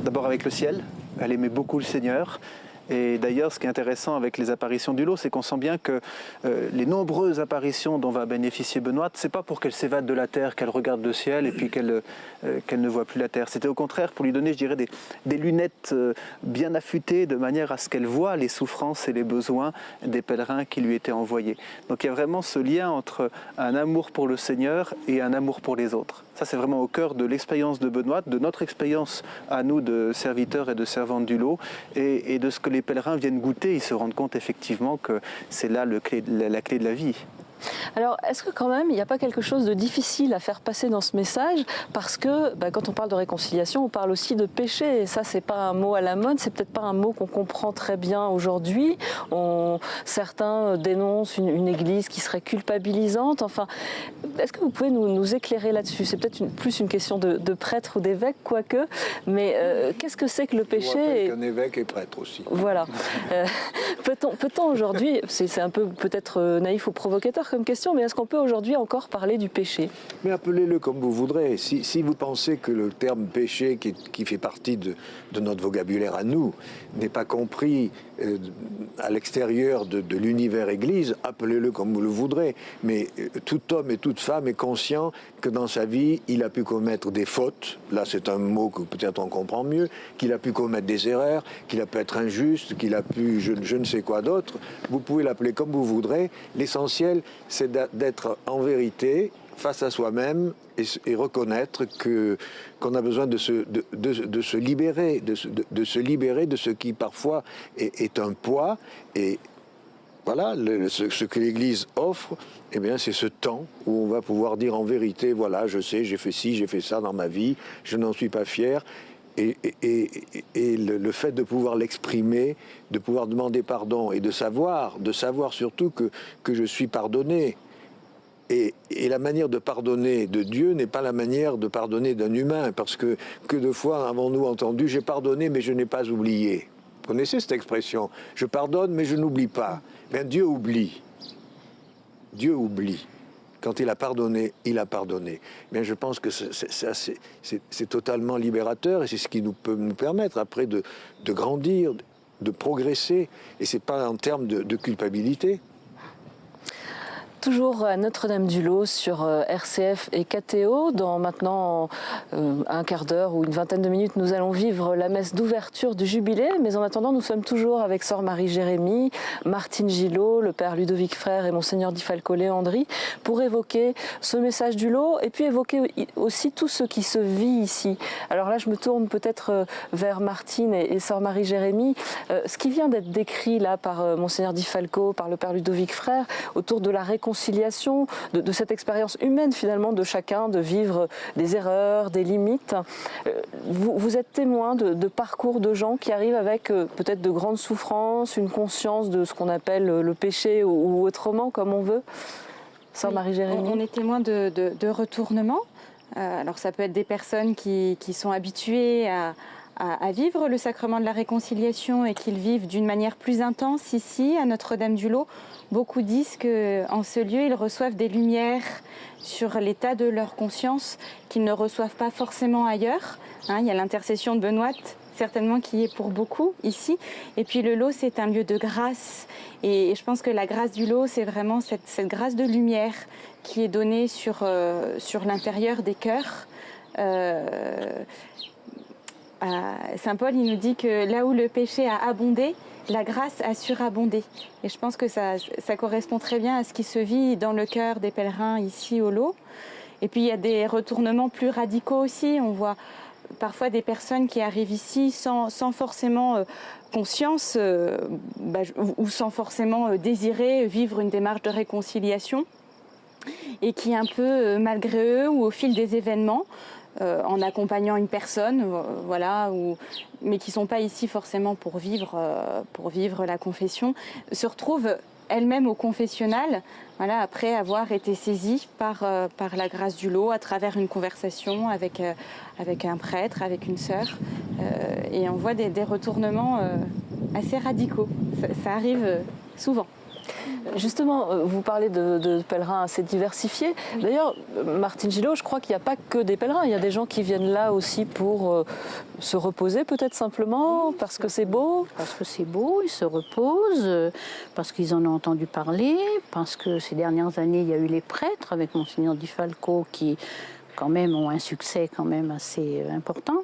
d'abord avec le ciel, elle aimait beaucoup le Seigneur. Et d'ailleurs, ce qui est intéressant avec les apparitions du lot, c'est qu'on sent bien que les nombreuses apparitions dont va bénéficier Benoît, c'est pas pour qu'elle s'évade de la terre, qu'elle regarde le ciel et puis qu'elle ne voit plus la terre. C'était au contraire pour lui donner, je dirais, des lunettes bien affûtées de manière à ce qu'elle voie les souffrances et les besoins des pèlerins qui lui étaient envoyés. Donc il y a vraiment ce lien entre un amour pour le Seigneur et un amour pour les autres. Ça, c'est vraiment au cœur de l'expérience de Benoît, de notre expérience à nous de serviteurs et de servantes du lot, et de ce que les pèlerins viennent goûter. Ils se rendent compte effectivement que c'est là la clé de la vie.
Alors, est-ce que quand même, il n'y a pas quelque chose de difficile à faire passer dans ce message? Parce que quand on parle de réconciliation, on parle aussi de péché. Et ça, c'est pas un mot à la mode, c'est peut-être pas un mot qu'on comprend très bien aujourd'hui. Certains dénoncent une église qui serait culpabilisante. Enfin, est-ce que vous pouvez nous éclairer là-dessus? C'est peut-être plus une question de prêtre ou d'évêque, quoique. Mais qu'est-ce que c'est que le péché?
Un évêque et prêtre aussi.
Voilà. Peut-on aujourd'hui, c'est un peu peut-être naïf ou provocateur comme question, mais est-ce qu'on peut aujourd'hui encore parler du péché?
Mais appelez-le comme vous voudrez. Si vous pensez que le terme péché, qui fait partie de notre vocabulaire à nous, n'est pas compris à l'extérieur de l'univers Église, appelez-le comme vous le voudrez. Mais tout homme et toute femme est conscient que dans sa vie, il a pu commettre des fautes. Là, c'est un mot que peut-être on comprend mieux. Qu'il a pu commettre des erreurs, qu'il a pu être injuste, qu'il a pu je ne sais quoi d'autre. Vous pouvez l'appeler comme vous voudrez. L'essentiel, c'est d'être en vérité face à soi-même et reconnaître qu'on a besoin de se libérer de ce qui parfois est un poids. Et voilà, ce que l'Église offre, eh bien, c'est ce temps où on va pouvoir dire en vérité, voilà, je sais, j'ai fait ci, j'ai fait ça dans ma vie, je n'en suis pas fier. Et le fait de pouvoir l'exprimer, de pouvoir demander pardon et de savoir surtout que je suis pardonné. Et la manière de pardonner de Dieu n'est pas la manière de pardonner d'un humain, parce que de fois avons-nous entendu « j'ai pardonné mais je n'ai pas oublié ». Vous connaissez cette expression? Je pardonne mais je n'oublie pas. Bien, Dieu oublie. Dieu oublie. Quand il a pardonné, il a pardonné. Bien, je pense que c'est totalement libérateur et c'est ce qui peut nous permettre après de grandir, de progresser. Et ce n'est pas en termes de culpabilité.
Toujours à Notre-Dame-du-Lot sur RCF et KTO. Dans maintenant un quart d'heure ou une vingtaine de minutes, nous allons vivre la messe d'ouverture du jubilé. Mais en attendant, nous sommes toujours avec Sœur Marie-Jérémie, Martine Gillot, le Père Ludovic Frère et Monseigneur Di Falco Léandri pour évoquer ce message du lot et puis évoquer aussi tout ce qui se vit ici. Alors là, je me tourne peut-être vers Martine et Sœur Marie-Jérémie. Ce qui vient d'être décrit là par Monseigneur Di Falco, par le Père Ludovic Frère, autour de la réconciliation, de cette expérience humaine finalement de chacun, de vivre des erreurs, des limites. Vous êtes témoin de parcours de gens qui arrivent avec peut-être de grandes souffrances, une conscience de ce qu'on appelle le péché ou autrement, comme on veut. Sœur Marie-Jérémie.
On est témoin de retournements. Alors ça peut être des personnes qui sont habituées à vivre le sacrement de la réconciliation et qu'ils vivent d'une manière plus intense ici, à Notre-Dame-du-Lot. Beaucoup disent qu'en ce lieu, ils reçoivent des lumières sur l'état de leur conscience qu'ils ne reçoivent pas forcément ailleurs. Il y a l'intercession de Benoît, certainement qui est pour beaucoup ici. Et puis le lot, c'est un lieu de grâce. Et je pense que la grâce du lot, c'est vraiment cette grâce de lumière qui est donnée sur l'intérieur des cœurs. Saint Paul, il nous dit que là où le péché a abondé, la grâce a surabondé. Et je pense que ça correspond très bien à ce qui se vit dans le cœur des pèlerins ici au lot. Et puis il y a des retournements plus radicaux aussi. On voit parfois des personnes qui arrivent ici sans forcément conscience ou sans forcément désirer vivre une démarche de réconciliation et qui un peu malgré eux ou au fil des événements en accompagnant une personne, voilà, mais qui ne sont pas ici forcément pour vivre la confession, se retrouvent elles-mêmes au confessionnal, voilà, après avoir été saisies par la grâce du lot, à travers une conversation avec un prêtre, avec une sœur. Et on voit des retournements assez radicaux. Ça arrive souvent.
Justement, vous parlez de pèlerins assez diversifiés. D'ailleurs, Martine Gillot, je crois qu'il n'y a pas que des pèlerins. Il y a des gens qui viennent là aussi pour se reposer, peut-être simplement, parce que c'est beau.
Parce que c'est beau, ils se reposent, parce qu'ils en ont entendu parler, parce que ces dernières années, il y a eu les prêtres avec Monseigneur Di Falco qui, quand même, ont un succès quand même assez important.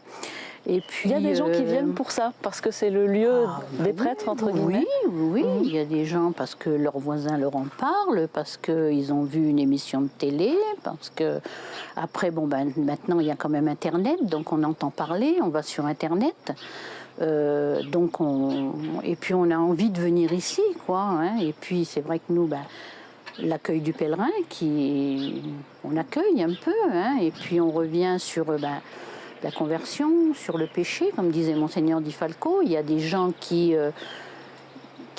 Et puis,
il y a des gens qui viennent pour ça, parce que c'est le lieu des prêtres, entre guillemets.
Oui, il y a des gens parce que leurs voisins leur en parlent, parce qu'ils ont vu une émission de télé, parce que après, maintenant il y a quand même Internet, donc on entend parler, on va sur Internet. Et puis on a envie de venir ici, quoi. Hein. Et puis c'est vrai que nous, l'accueil du pèlerin, on accueille un peu, hein. Et puis on revient sur la conversion, sur le péché, comme disait Monseigneur Di Falco. Il y a des gens qui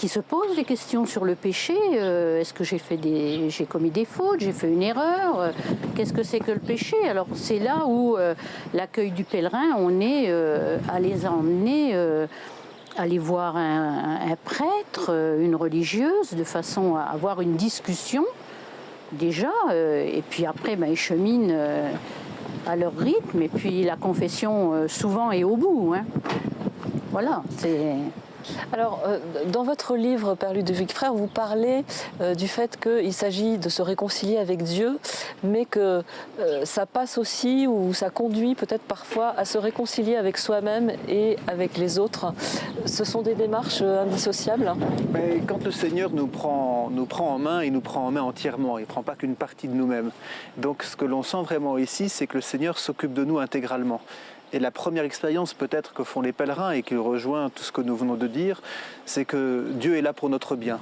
se posent des questions sur le péché. Est-ce que j'ai commis des fautes, j'ai fait une erreur, qu'est-ce que c'est que le péché? Alors c'est là où l'accueil du pèlerin, on est à les emmener, aller voir un prêtre, une religieuse, de façon à avoir une discussion déjà, et puis après ils cheminent à leur rythme, et puis la confession souvent est au bout. Hein. Voilà, c'est...
Alors, dans votre livre, Père Ludovic Frère, vous parlez du fait qu'il s'agit de se réconcilier avec Dieu, mais que ça passe aussi, ou ça conduit peut-être parfois à se réconcilier avec soi-même et avec les autres. Ce sont des démarches indissociables.
Mais quand le Seigneur nous prend en main, il nous prend en main entièrement, il ne prend pas qu'une partie de nous-mêmes. Donc ce que l'on sent vraiment ici, c'est que le Seigneur s'occupe de nous intégralement. Et la première expérience peut-être que font les pèlerins et qui rejoint tout ce que nous venons de dire, c'est que Dieu est là pour notre bien.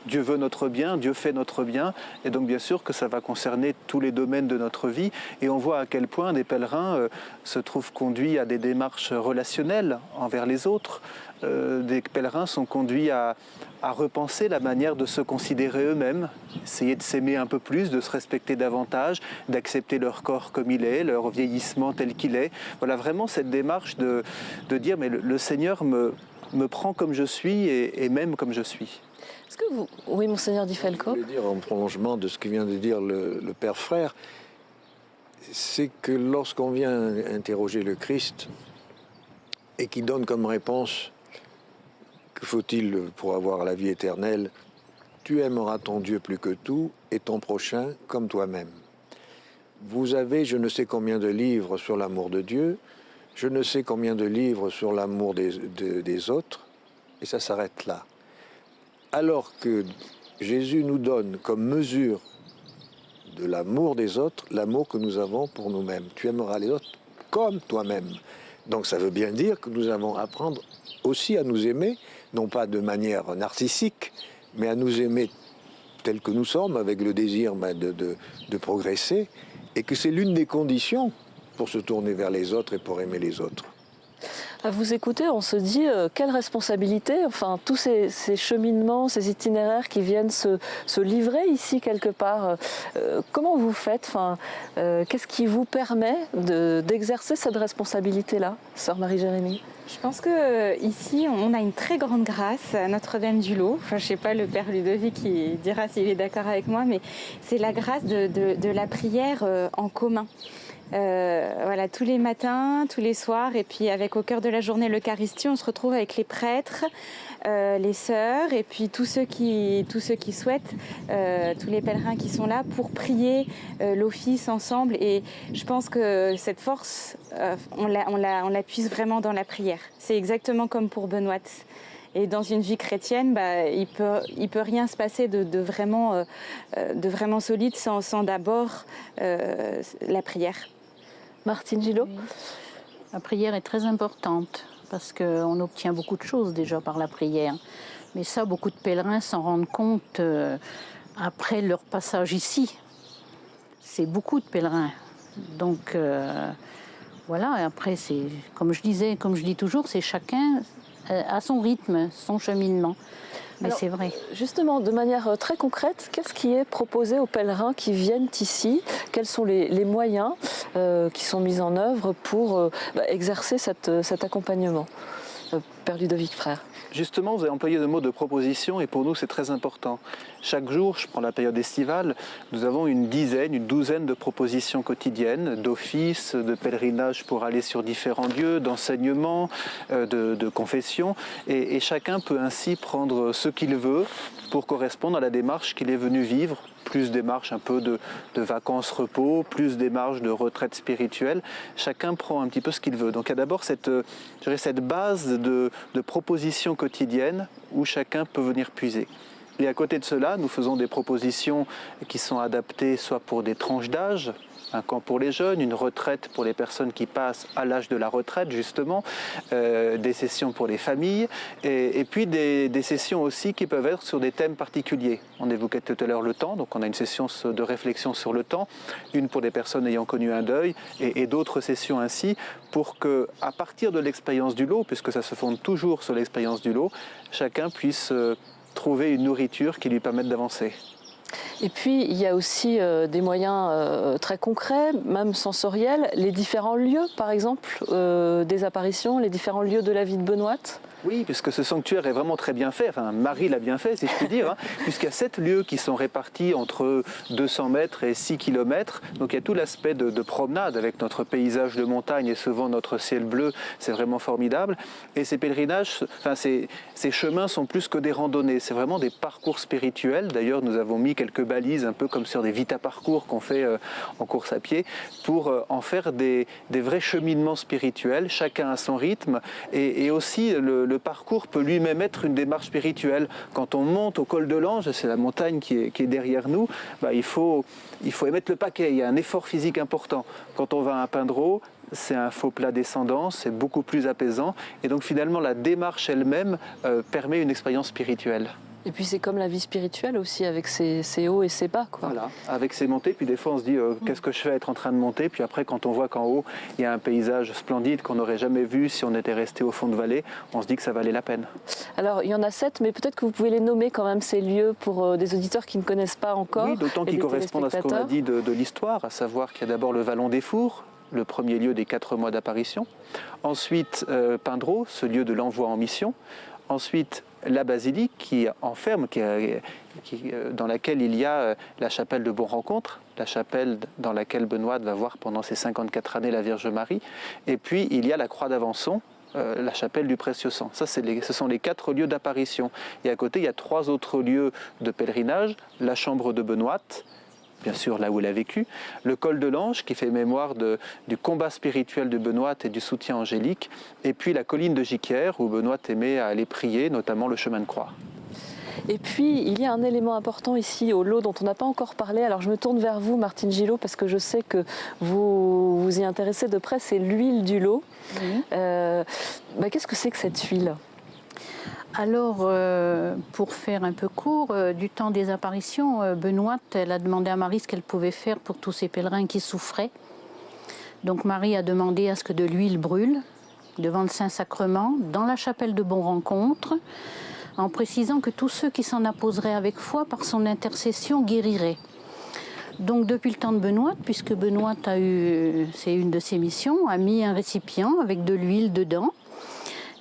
Dieu veut notre bien, Dieu fait notre bien, et donc bien sûr que ça va concerner tous les domaines de notre vie. Et on voit à quel point des pèlerins se trouvent conduits à des démarches relationnelles envers les autres. Des pèlerins sont conduits à repenser la manière de se considérer eux-mêmes, essayer de s'aimer un peu plus, de se respecter davantage, d'accepter leur corps comme il est, leur vieillissement tel qu'il est. Voilà vraiment cette démarche de dire mais le Seigneur me prend comme je suis et m'aime comme je suis.
Est-ce que vous... Oui, Monseigneur Di Falco.
Je voulais dire en prolongement de ce que vient de dire le Père Frère, c'est que lorsqu'on vient interroger le Christ et qu'il donne comme réponse que faut-il pour avoir la vie éternelle, tu aimeras ton Dieu plus que tout et ton prochain comme toi-même. Vous avez je ne sais combien de livres sur l'amour de Dieu, je ne sais combien de livres sur l'amour des autres, et ça s'arrête là. Alors que Jésus nous donne comme mesure de l'amour des autres, l'amour que nous avons pour nous-mêmes. Tu aimeras les autres comme toi-même. Donc ça veut bien dire que nous avons à apprendre aussi à nous aimer, non pas de manière narcissique, mais à nous aimer tels que nous sommes, avec le désir de progresser, et que c'est l'une des conditions pour se tourner vers les autres et pour aimer les autres.
À vous écouter, on se dit quelle responsabilité, enfin tous ces cheminements, ces itinéraires qui viennent se livrer ici quelque part. Comment vous faites, qu'est-ce qui vous permet d'exercer cette responsabilité-là, Sœur Marie-Jérémie?
Je pense qu'ici, on a une très grande grâce à Notre-Dame-du-Lot. Enfin, je ne sais pas, le Père Ludovic qui dira s'il est d'accord avec moi, mais c'est la grâce de la prière en commun. Voilà, tous les matins, tous les soirs, et puis avec au cœur de la journée l'Eucharistie, on se retrouve avec les prêtres, les sœurs, et puis tous ceux qui souhaitent, tous les pèlerins qui sont là pour prier l'office ensemble. Et je pense que cette force, on la puise vraiment dans la prière. C'est exactement comme pour Benoît. Et dans une vie chrétienne, il peut rien se passer de vraiment solide sans d'abord la prière.
Martine Gillot.
Oui. La prière est très importante parce qu'on obtient beaucoup de choses déjà par la prière. Mais ça, beaucoup de pèlerins s'en rendent compte après leur passage ici. C'est beaucoup de pèlerins. Donc, Voilà, et après, c'est comme je dis toujours, c'est chacun à son rythme, son cheminement. Mais
Alors,
c'est vrai.
Justement, de manière très concrète, qu'est-ce qui est proposé aux pèlerins qui viennent ici? Quels sont les moyens qui sont mis en œuvre pour exercer cet accompagnement? Père Ludovic Frère.
Justement, vous avez employé le mot de proposition et pour nous c'est très important. Chaque jour, je prends la période estivale, nous avons une douzaine de propositions quotidiennes, d'offices, de pèlerinage pour aller sur différents lieux, d'enseignement, de confession et chacun peut ainsi prendre ce qu'il veut pour correspondre à la démarche qu'il est venu vivre. Plus démarche un peu de vacances-repos, plus démarche de retraite spirituelle. Chacun prend un petit peu ce qu'il veut. Donc il y a d'abord cette base de propositions quotidiennes où chacun peut venir puiser. Et à côté de cela, nous faisons des propositions qui sont adaptées soit pour des tranches d'âge, un camp pour les jeunes, une retraite pour les personnes qui passent à l'âge de la retraite justement, des sessions pour les familles et puis des sessions aussi qui peuvent être sur des thèmes particuliers. On évoquait tout à l'heure le temps, donc on a une session de réflexion sur le temps, une pour des personnes ayant connu un deuil et d'autres sessions ainsi pour que, à partir de l'expérience du lot, puisque ça se fonde toujours sur l'expérience du lot, chacun puisse trouver une nourriture qui lui permette d'avancer.
Et puis, il y a aussi des moyens très concrets, même sensoriels, les différents lieux, par exemple, des apparitions, les différents lieux de la vie de Benoît.
Oui, puisque ce sanctuaire est vraiment très bien fait, enfin Marie l'a bien fait si je puis dire, puisqu'il y a 7 lieux qui sont répartis entre 200 mètres et 6 km, donc il y a tout l'aspect de promenade avec notre paysage de montagne et souvent notre ciel bleu, c'est vraiment formidable. Et ces pèlerinages, enfin ces chemins sont plus que des randonnées, c'est vraiment des parcours spirituels. D'ailleurs nous avons mis quelques balises, un peu comme sur des vita parcours qu'on fait en course à pied, pour en faire des vrais cheminements spirituels, chacun à son rythme, et aussi le parcours peut lui-même être une démarche spirituelle. Quand on monte au col de l'Ange, c'est la montagne qui est derrière nous, il faut y mettre le paquet, il y a un effort physique important. Quand on va à Pindreau, c'est un faux plat descendant, c'est beaucoup plus apaisant, et donc finalement la démarche elle-même permet une expérience spirituelle.
Et puis c'est comme la vie spirituelle aussi, avec ses hauts et ses bas, quoi.
Voilà, avec ses montées, puis des fois on se dit qu'est-ce que je fais à être en train de monter, puis après quand on voit qu'en haut il y a un paysage splendide qu'on n'aurait jamais vu si on était resté au fond de vallée, on se dit que ça valait la peine.
Alors il y en a 7, mais peut-être que vous pouvez les nommer quand même, ces lieux, pour des auditeurs qui ne connaissent pas encore.
Oui, d'autant qu'ils correspondent à ce qu'on a dit de l'histoire, à savoir qu'il y a d'abord le Vallon des Fours, le premier lieu des 4 mois d'apparition, ensuite Pindreau, ce lieu de l'envoi en mission, ensuite la basilique qui enferme, dans laquelle il y a la chapelle de Bon-Rencontre, la chapelle dans laquelle Benoît va voir pendant ses 54 années la Vierge Marie, et puis il y a la croix d'Avançon, la chapelle du Précieux Sang. Ça, ce sont les 4 lieux d'apparition. Et à côté, il y a 3 autres lieux de pèlerinage, la chambre de Benoît, bien sûr là où il a vécu, le col de l'Ange qui fait mémoire du combat spirituel de Benoît et du soutien angélique, et puis la colline de Giquière où Benoît aimait aller prier, notamment le chemin de croix.
Et puis, il y a un élément important ici au lot dont on n'a pas encore parlé. Alors, je me tourne vers vous, Martine Gillot, parce que je sais que vous vous y intéressez de près, c'est l'huile du lot. Oui. Qu'est-ce que c'est que cette huile ?
Alors, pour faire un peu court, du temps des apparitions, Benoît, elle a demandé à Marie ce qu'elle pouvait faire pour tous ces pèlerins qui souffraient. Donc Marie a demandé à ce que de l'huile brûle devant le Saint-Sacrement, dans la chapelle de Bon-Rencontre, en précisant que tous ceux qui s'en apposeraient avec foi, par son intercession, guériraient. Donc depuis le temps de Benoît, puisque Benoît c'est une de ses missions, a mis un récipient avec de l'huile dedans,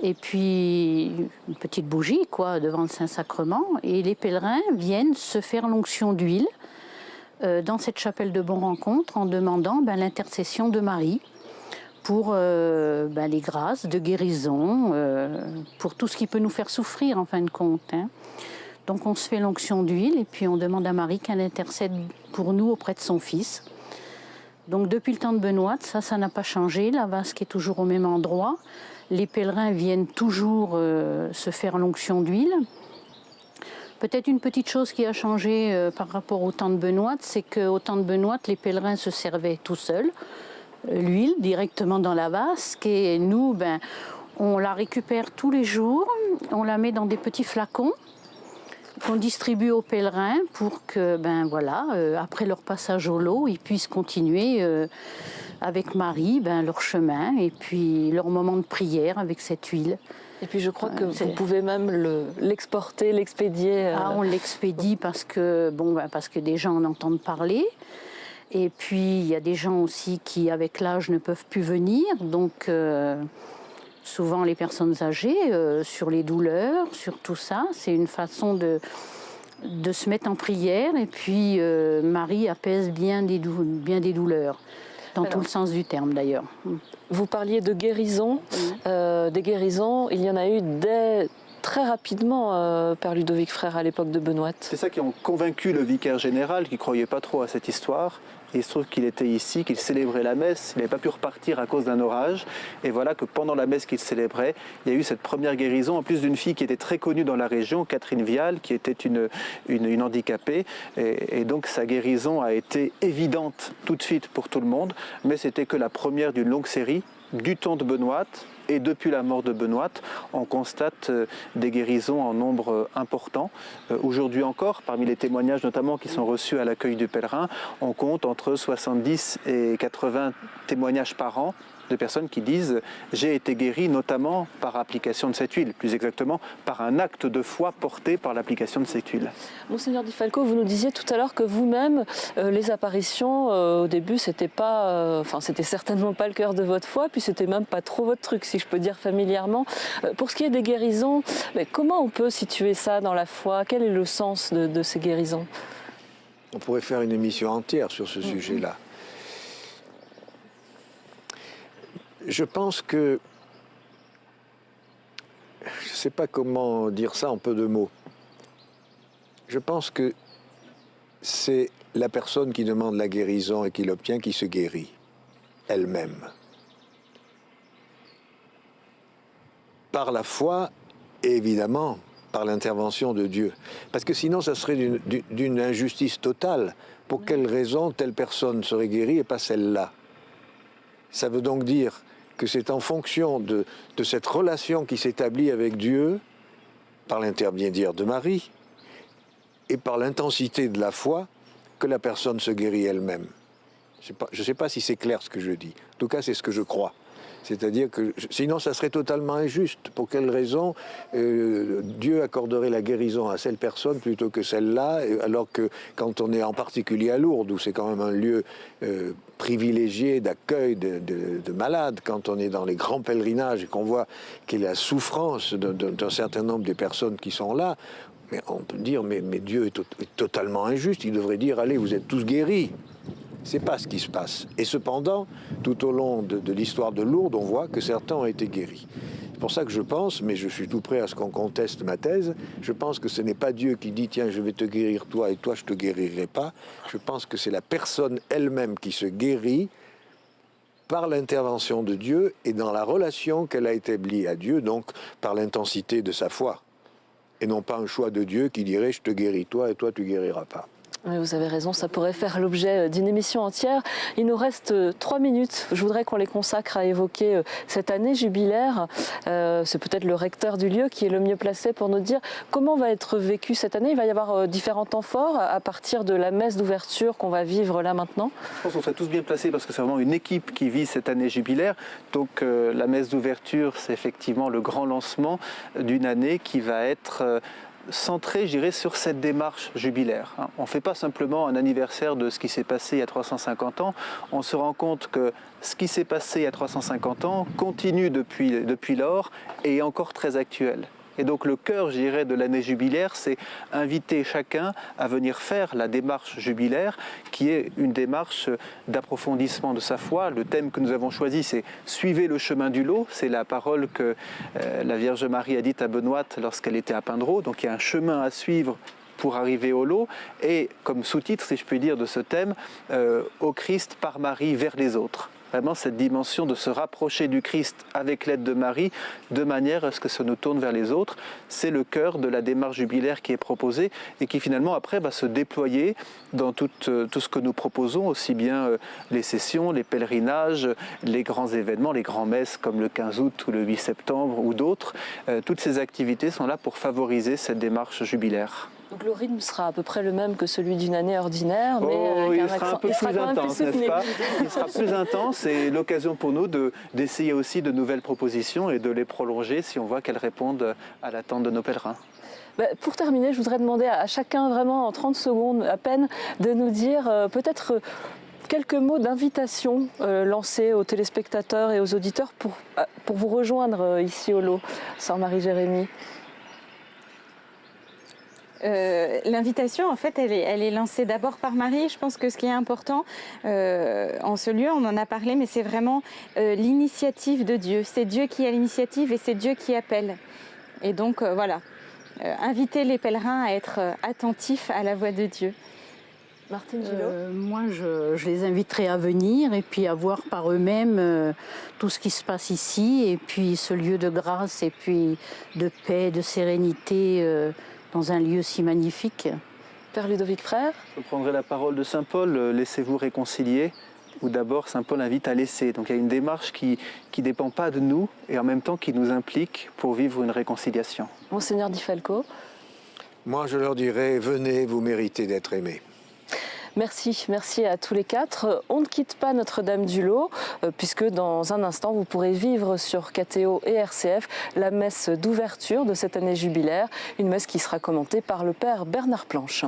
et puis une petite bougie devant le Saint-Sacrement, et les pèlerins viennent se faire l'onction d'huile dans cette chapelle de Bon-Rencontre en demandant l'intercession de Marie pour les grâces de guérison, pour tout ce qui peut nous faire souffrir en fin de compte. Donc on se fait l'onction d'huile et puis on demande à Marie qu'elle intercède pour nous auprès de son Fils. Donc depuis le temps de Benoît, ça n'a pas changé, la vasque est toujours au même endroit. Les pèlerins viennent toujours se faire l'onction d'huile. Peut-être une petite chose qui a changé par rapport au temps de Benoît, c'est qu'au temps de Benoît, les pèlerins se servaient tout seuls, l'huile directement dans la vasque, et nous, on la récupère tous les jours, on la met dans des petits flacons qu'on distribue aux pèlerins pour que, après leur passage au lot, ils puissent continuer avec Marie, leur chemin et puis leur moment de prière avec cette huile.
Et puis je crois que vous pouvez même l'exporter, l'expédier.
Ah, on l'expédie parce que des gens en entendent parler. Et puis il y a des gens aussi qui, avec l'âge, ne peuvent plus venir. Donc souvent les personnes âgées, sur les douleurs, sur tout ça, c'est une façon de se mettre en prière. Et puis Marie apaise bien des douleurs. Dans tout le sens du terme d'ailleurs.
Vous parliez de guérison, des guérisons, il y en a eu très rapidement, Père Ludovic Frère, à l'époque de Benoît.
C'est ça qui a convaincu le vicaire général, qui ne croyait pas trop à cette histoire. Et il se trouve qu'il était ici, qu'il célébrait la messe, il n'avait pas pu repartir à cause d'un orage. Et voilà que pendant la messe qu'il célébrait, il y a eu cette première guérison, en plus d'une fille qui était très connue dans la région, Catherine Vial, qui était une handicapée. Et donc sa guérison a été évidente tout de suite pour tout le monde, mais c'était que la première d'une longue série du temps de Benoît. Et depuis la mort de Benoît, on constate des guérisons en nombre important. Aujourd'hui encore, parmi les témoignages notamment qui sont reçus à l'accueil du pèlerin, on compte entre 70 et 80 témoignages par an de personnes qui disent « j'ai été guéri notamment par application de cette huile », plus exactement par un acte de foi porté par l'application de cette huile.
Monseigneur Di Falco, vous nous disiez tout à l'heure que vous-même, les apparitions, au début, c'était certainement pas le cœur de votre foi, puis c'était même pas trop votre truc, si je peux dire familièrement. Pour ce qui est des guérisons, comment on peut situer ça dans la foi? Quel est le sens de ces guérisons?
On pourrait faire une émission entière sur ce sujet-là. Je pense que, je ne sais pas comment dire ça en peu de mots, je pense que c'est la personne qui demande la guérison et qui l'obtient qui se guérit elle-même. Par la foi et évidemment par l'intervention de Dieu. Parce que sinon ça serait d'une injustice totale. Pour quelle raison telle personne serait guérie et pas celle-là? Ça veut donc dire que c'est en fonction de cette relation qui s'établit avec Dieu, par l'intermédiaire de Marie, et par l'intensité de la foi, que la personne se guérit elle-même. Je ne sais pas si c'est clair ce que je dis. En tout cas, c'est ce que je crois. C'est-à-dire que sinon, ça serait totalement injuste. Pour quelle raison Dieu accorderait la guérison à cette personne plutôt que celle-là, alors que quand on est en particulier à Lourdes, où c'est quand même un lieu privilégié d'accueil de malades, quand on est dans les grands pèlerinages et qu'on voit qu'il y a la souffrance d'un certain nombre de personnes qui sont là, mais on peut dire, mais Dieu est totalement injuste. Il devrait dire, allez, vous êtes tous guéris. C'est pas ce qui se passe. Et cependant, tout au long de l'histoire de Lourdes, on voit que certains ont été guéris. C'est pour ça que je pense, mais je suis tout prêt à ce qu'on conteste ma thèse, je pense que ce n'est pas Dieu qui dit « tiens, je vais te guérir toi et toi, je ne te guérirai pas ». Je pense que c'est la personne elle-même qui se guérit par l'intervention de Dieu et dans la relation qu'elle a établie à Dieu, donc par l'intensité de sa foi. Et non pas un choix de Dieu qui dirait « je te guéris toi et toi, tu ne guériras pas ».
Oui, vous avez raison, ça pourrait faire l'objet d'une émission entière. Il nous reste 3 minutes. Je voudrais qu'on les consacre à évoquer cette année jubilaire. C'est peut-être le recteur du lieu qui est le mieux placé pour nous dire comment va être vécue cette année. Il va y avoir différents temps forts à partir de la messe d'ouverture qu'on va vivre là maintenant.
Je pense qu'on serait tous bien placés parce que c'est vraiment une équipe qui vit cette année jubilaire. Donc la messe d'ouverture, c'est effectivement le grand lancement d'une année qui va être centré, je dirais, sur cette démarche jubilaire. On ne fait pas simplement un anniversaire de ce qui s'est passé il y a 350 ans, on se rend compte que ce qui s'est passé il y a 350 ans continue depuis lors et est encore très actuel. Et donc le cœur, je dirais, de l'année jubilaire, c'est inviter chacun à venir faire la démarche jubilaire, qui est une démarche d'approfondissement de sa foi. Le thème que nous avons choisi, c'est « Suivez le chemin du lot ». C'est la parole que la Vierge Marie a dite à Benoît lorsqu'elle était à Pindreau. Donc il y a un chemin à suivre pour arriver au lot. Et comme sous-titre, si je puis dire, de ce thème, au Christ par Marie vers les autres. Vraiment cette dimension de se rapprocher du Christ avec l'aide de Marie, de manière à ce que ça nous tourne vers les autres. C'est le cœur de la démarche jubilaire qui est proposée et qui finalement après va se déployer dans tout ce que nous proposons, aussi bien les sessions, les pèlerinages, les grands événements, les grands messes comme le 15 août ou le 8 septembre ou d'autres. Toutes ces activités sont là pour favoriser cette démarche jubilaire.
Donc le rythme sera à peu près le même que celui d'une année ordinaire, mais
il sera un peu plus intense, n'est-ce pas? Il sera plus intense et l'occasion pour nous d'essayer aussi de nouvelles propositions et de les prolonger si on voit qu'elles répondent à l'attente de nos pèlerins.
Pour terminer, je voudrais demander à chacun, vraiment en 30 secondes à peine, de nous dire peut-être quelques mots d'invitation lancés aux téléspectateurs et aux auditeurs pour vous rejoindre ici au lot, Sœur Marie-Jérémie.
L'invitation, en fait, elle est lancée d'abord par Marie. Je pense que ce qui est important en ce lieu, on en a parlé, mais c'est vraiment l'initiative de Dieu. C'est Dieu qui a l'initiative et c'est Dieu qui appelle. Et donc, voilà, inviter les pèlerins à être attentifs à la voix de Dieu.
Martine Gillot.
Moi, je les inviterai à venir et puis à voir par eux-mêmes tout ce qui se passe ici, et puis ce lieu de grâce et puis de paix, de sérénité dans un lieu si magnifique.
Père Ludovic Frère.
Je prendrai la parole de Saint Paul, laissez-vous réconcilier, où d'abord Saint Paul invite à laisser. Donc il y a une démarche qui ne dépend pas de nous et en même temps qui nous implique pour vivre une réconciliation.
Monseigneur Di Falco.
Moi, je leur dirais, venez, vous méritez d'être aimés.
Merci à tous les quatre. On ne quitte pas Notre-Dame-du-Lot, puisque dans un instant, vous pourrez vivre sur KTO et RCF la messe d'ouverture de cette année jubilaire, une messe qui sera commentée par le Père Bernard Planche.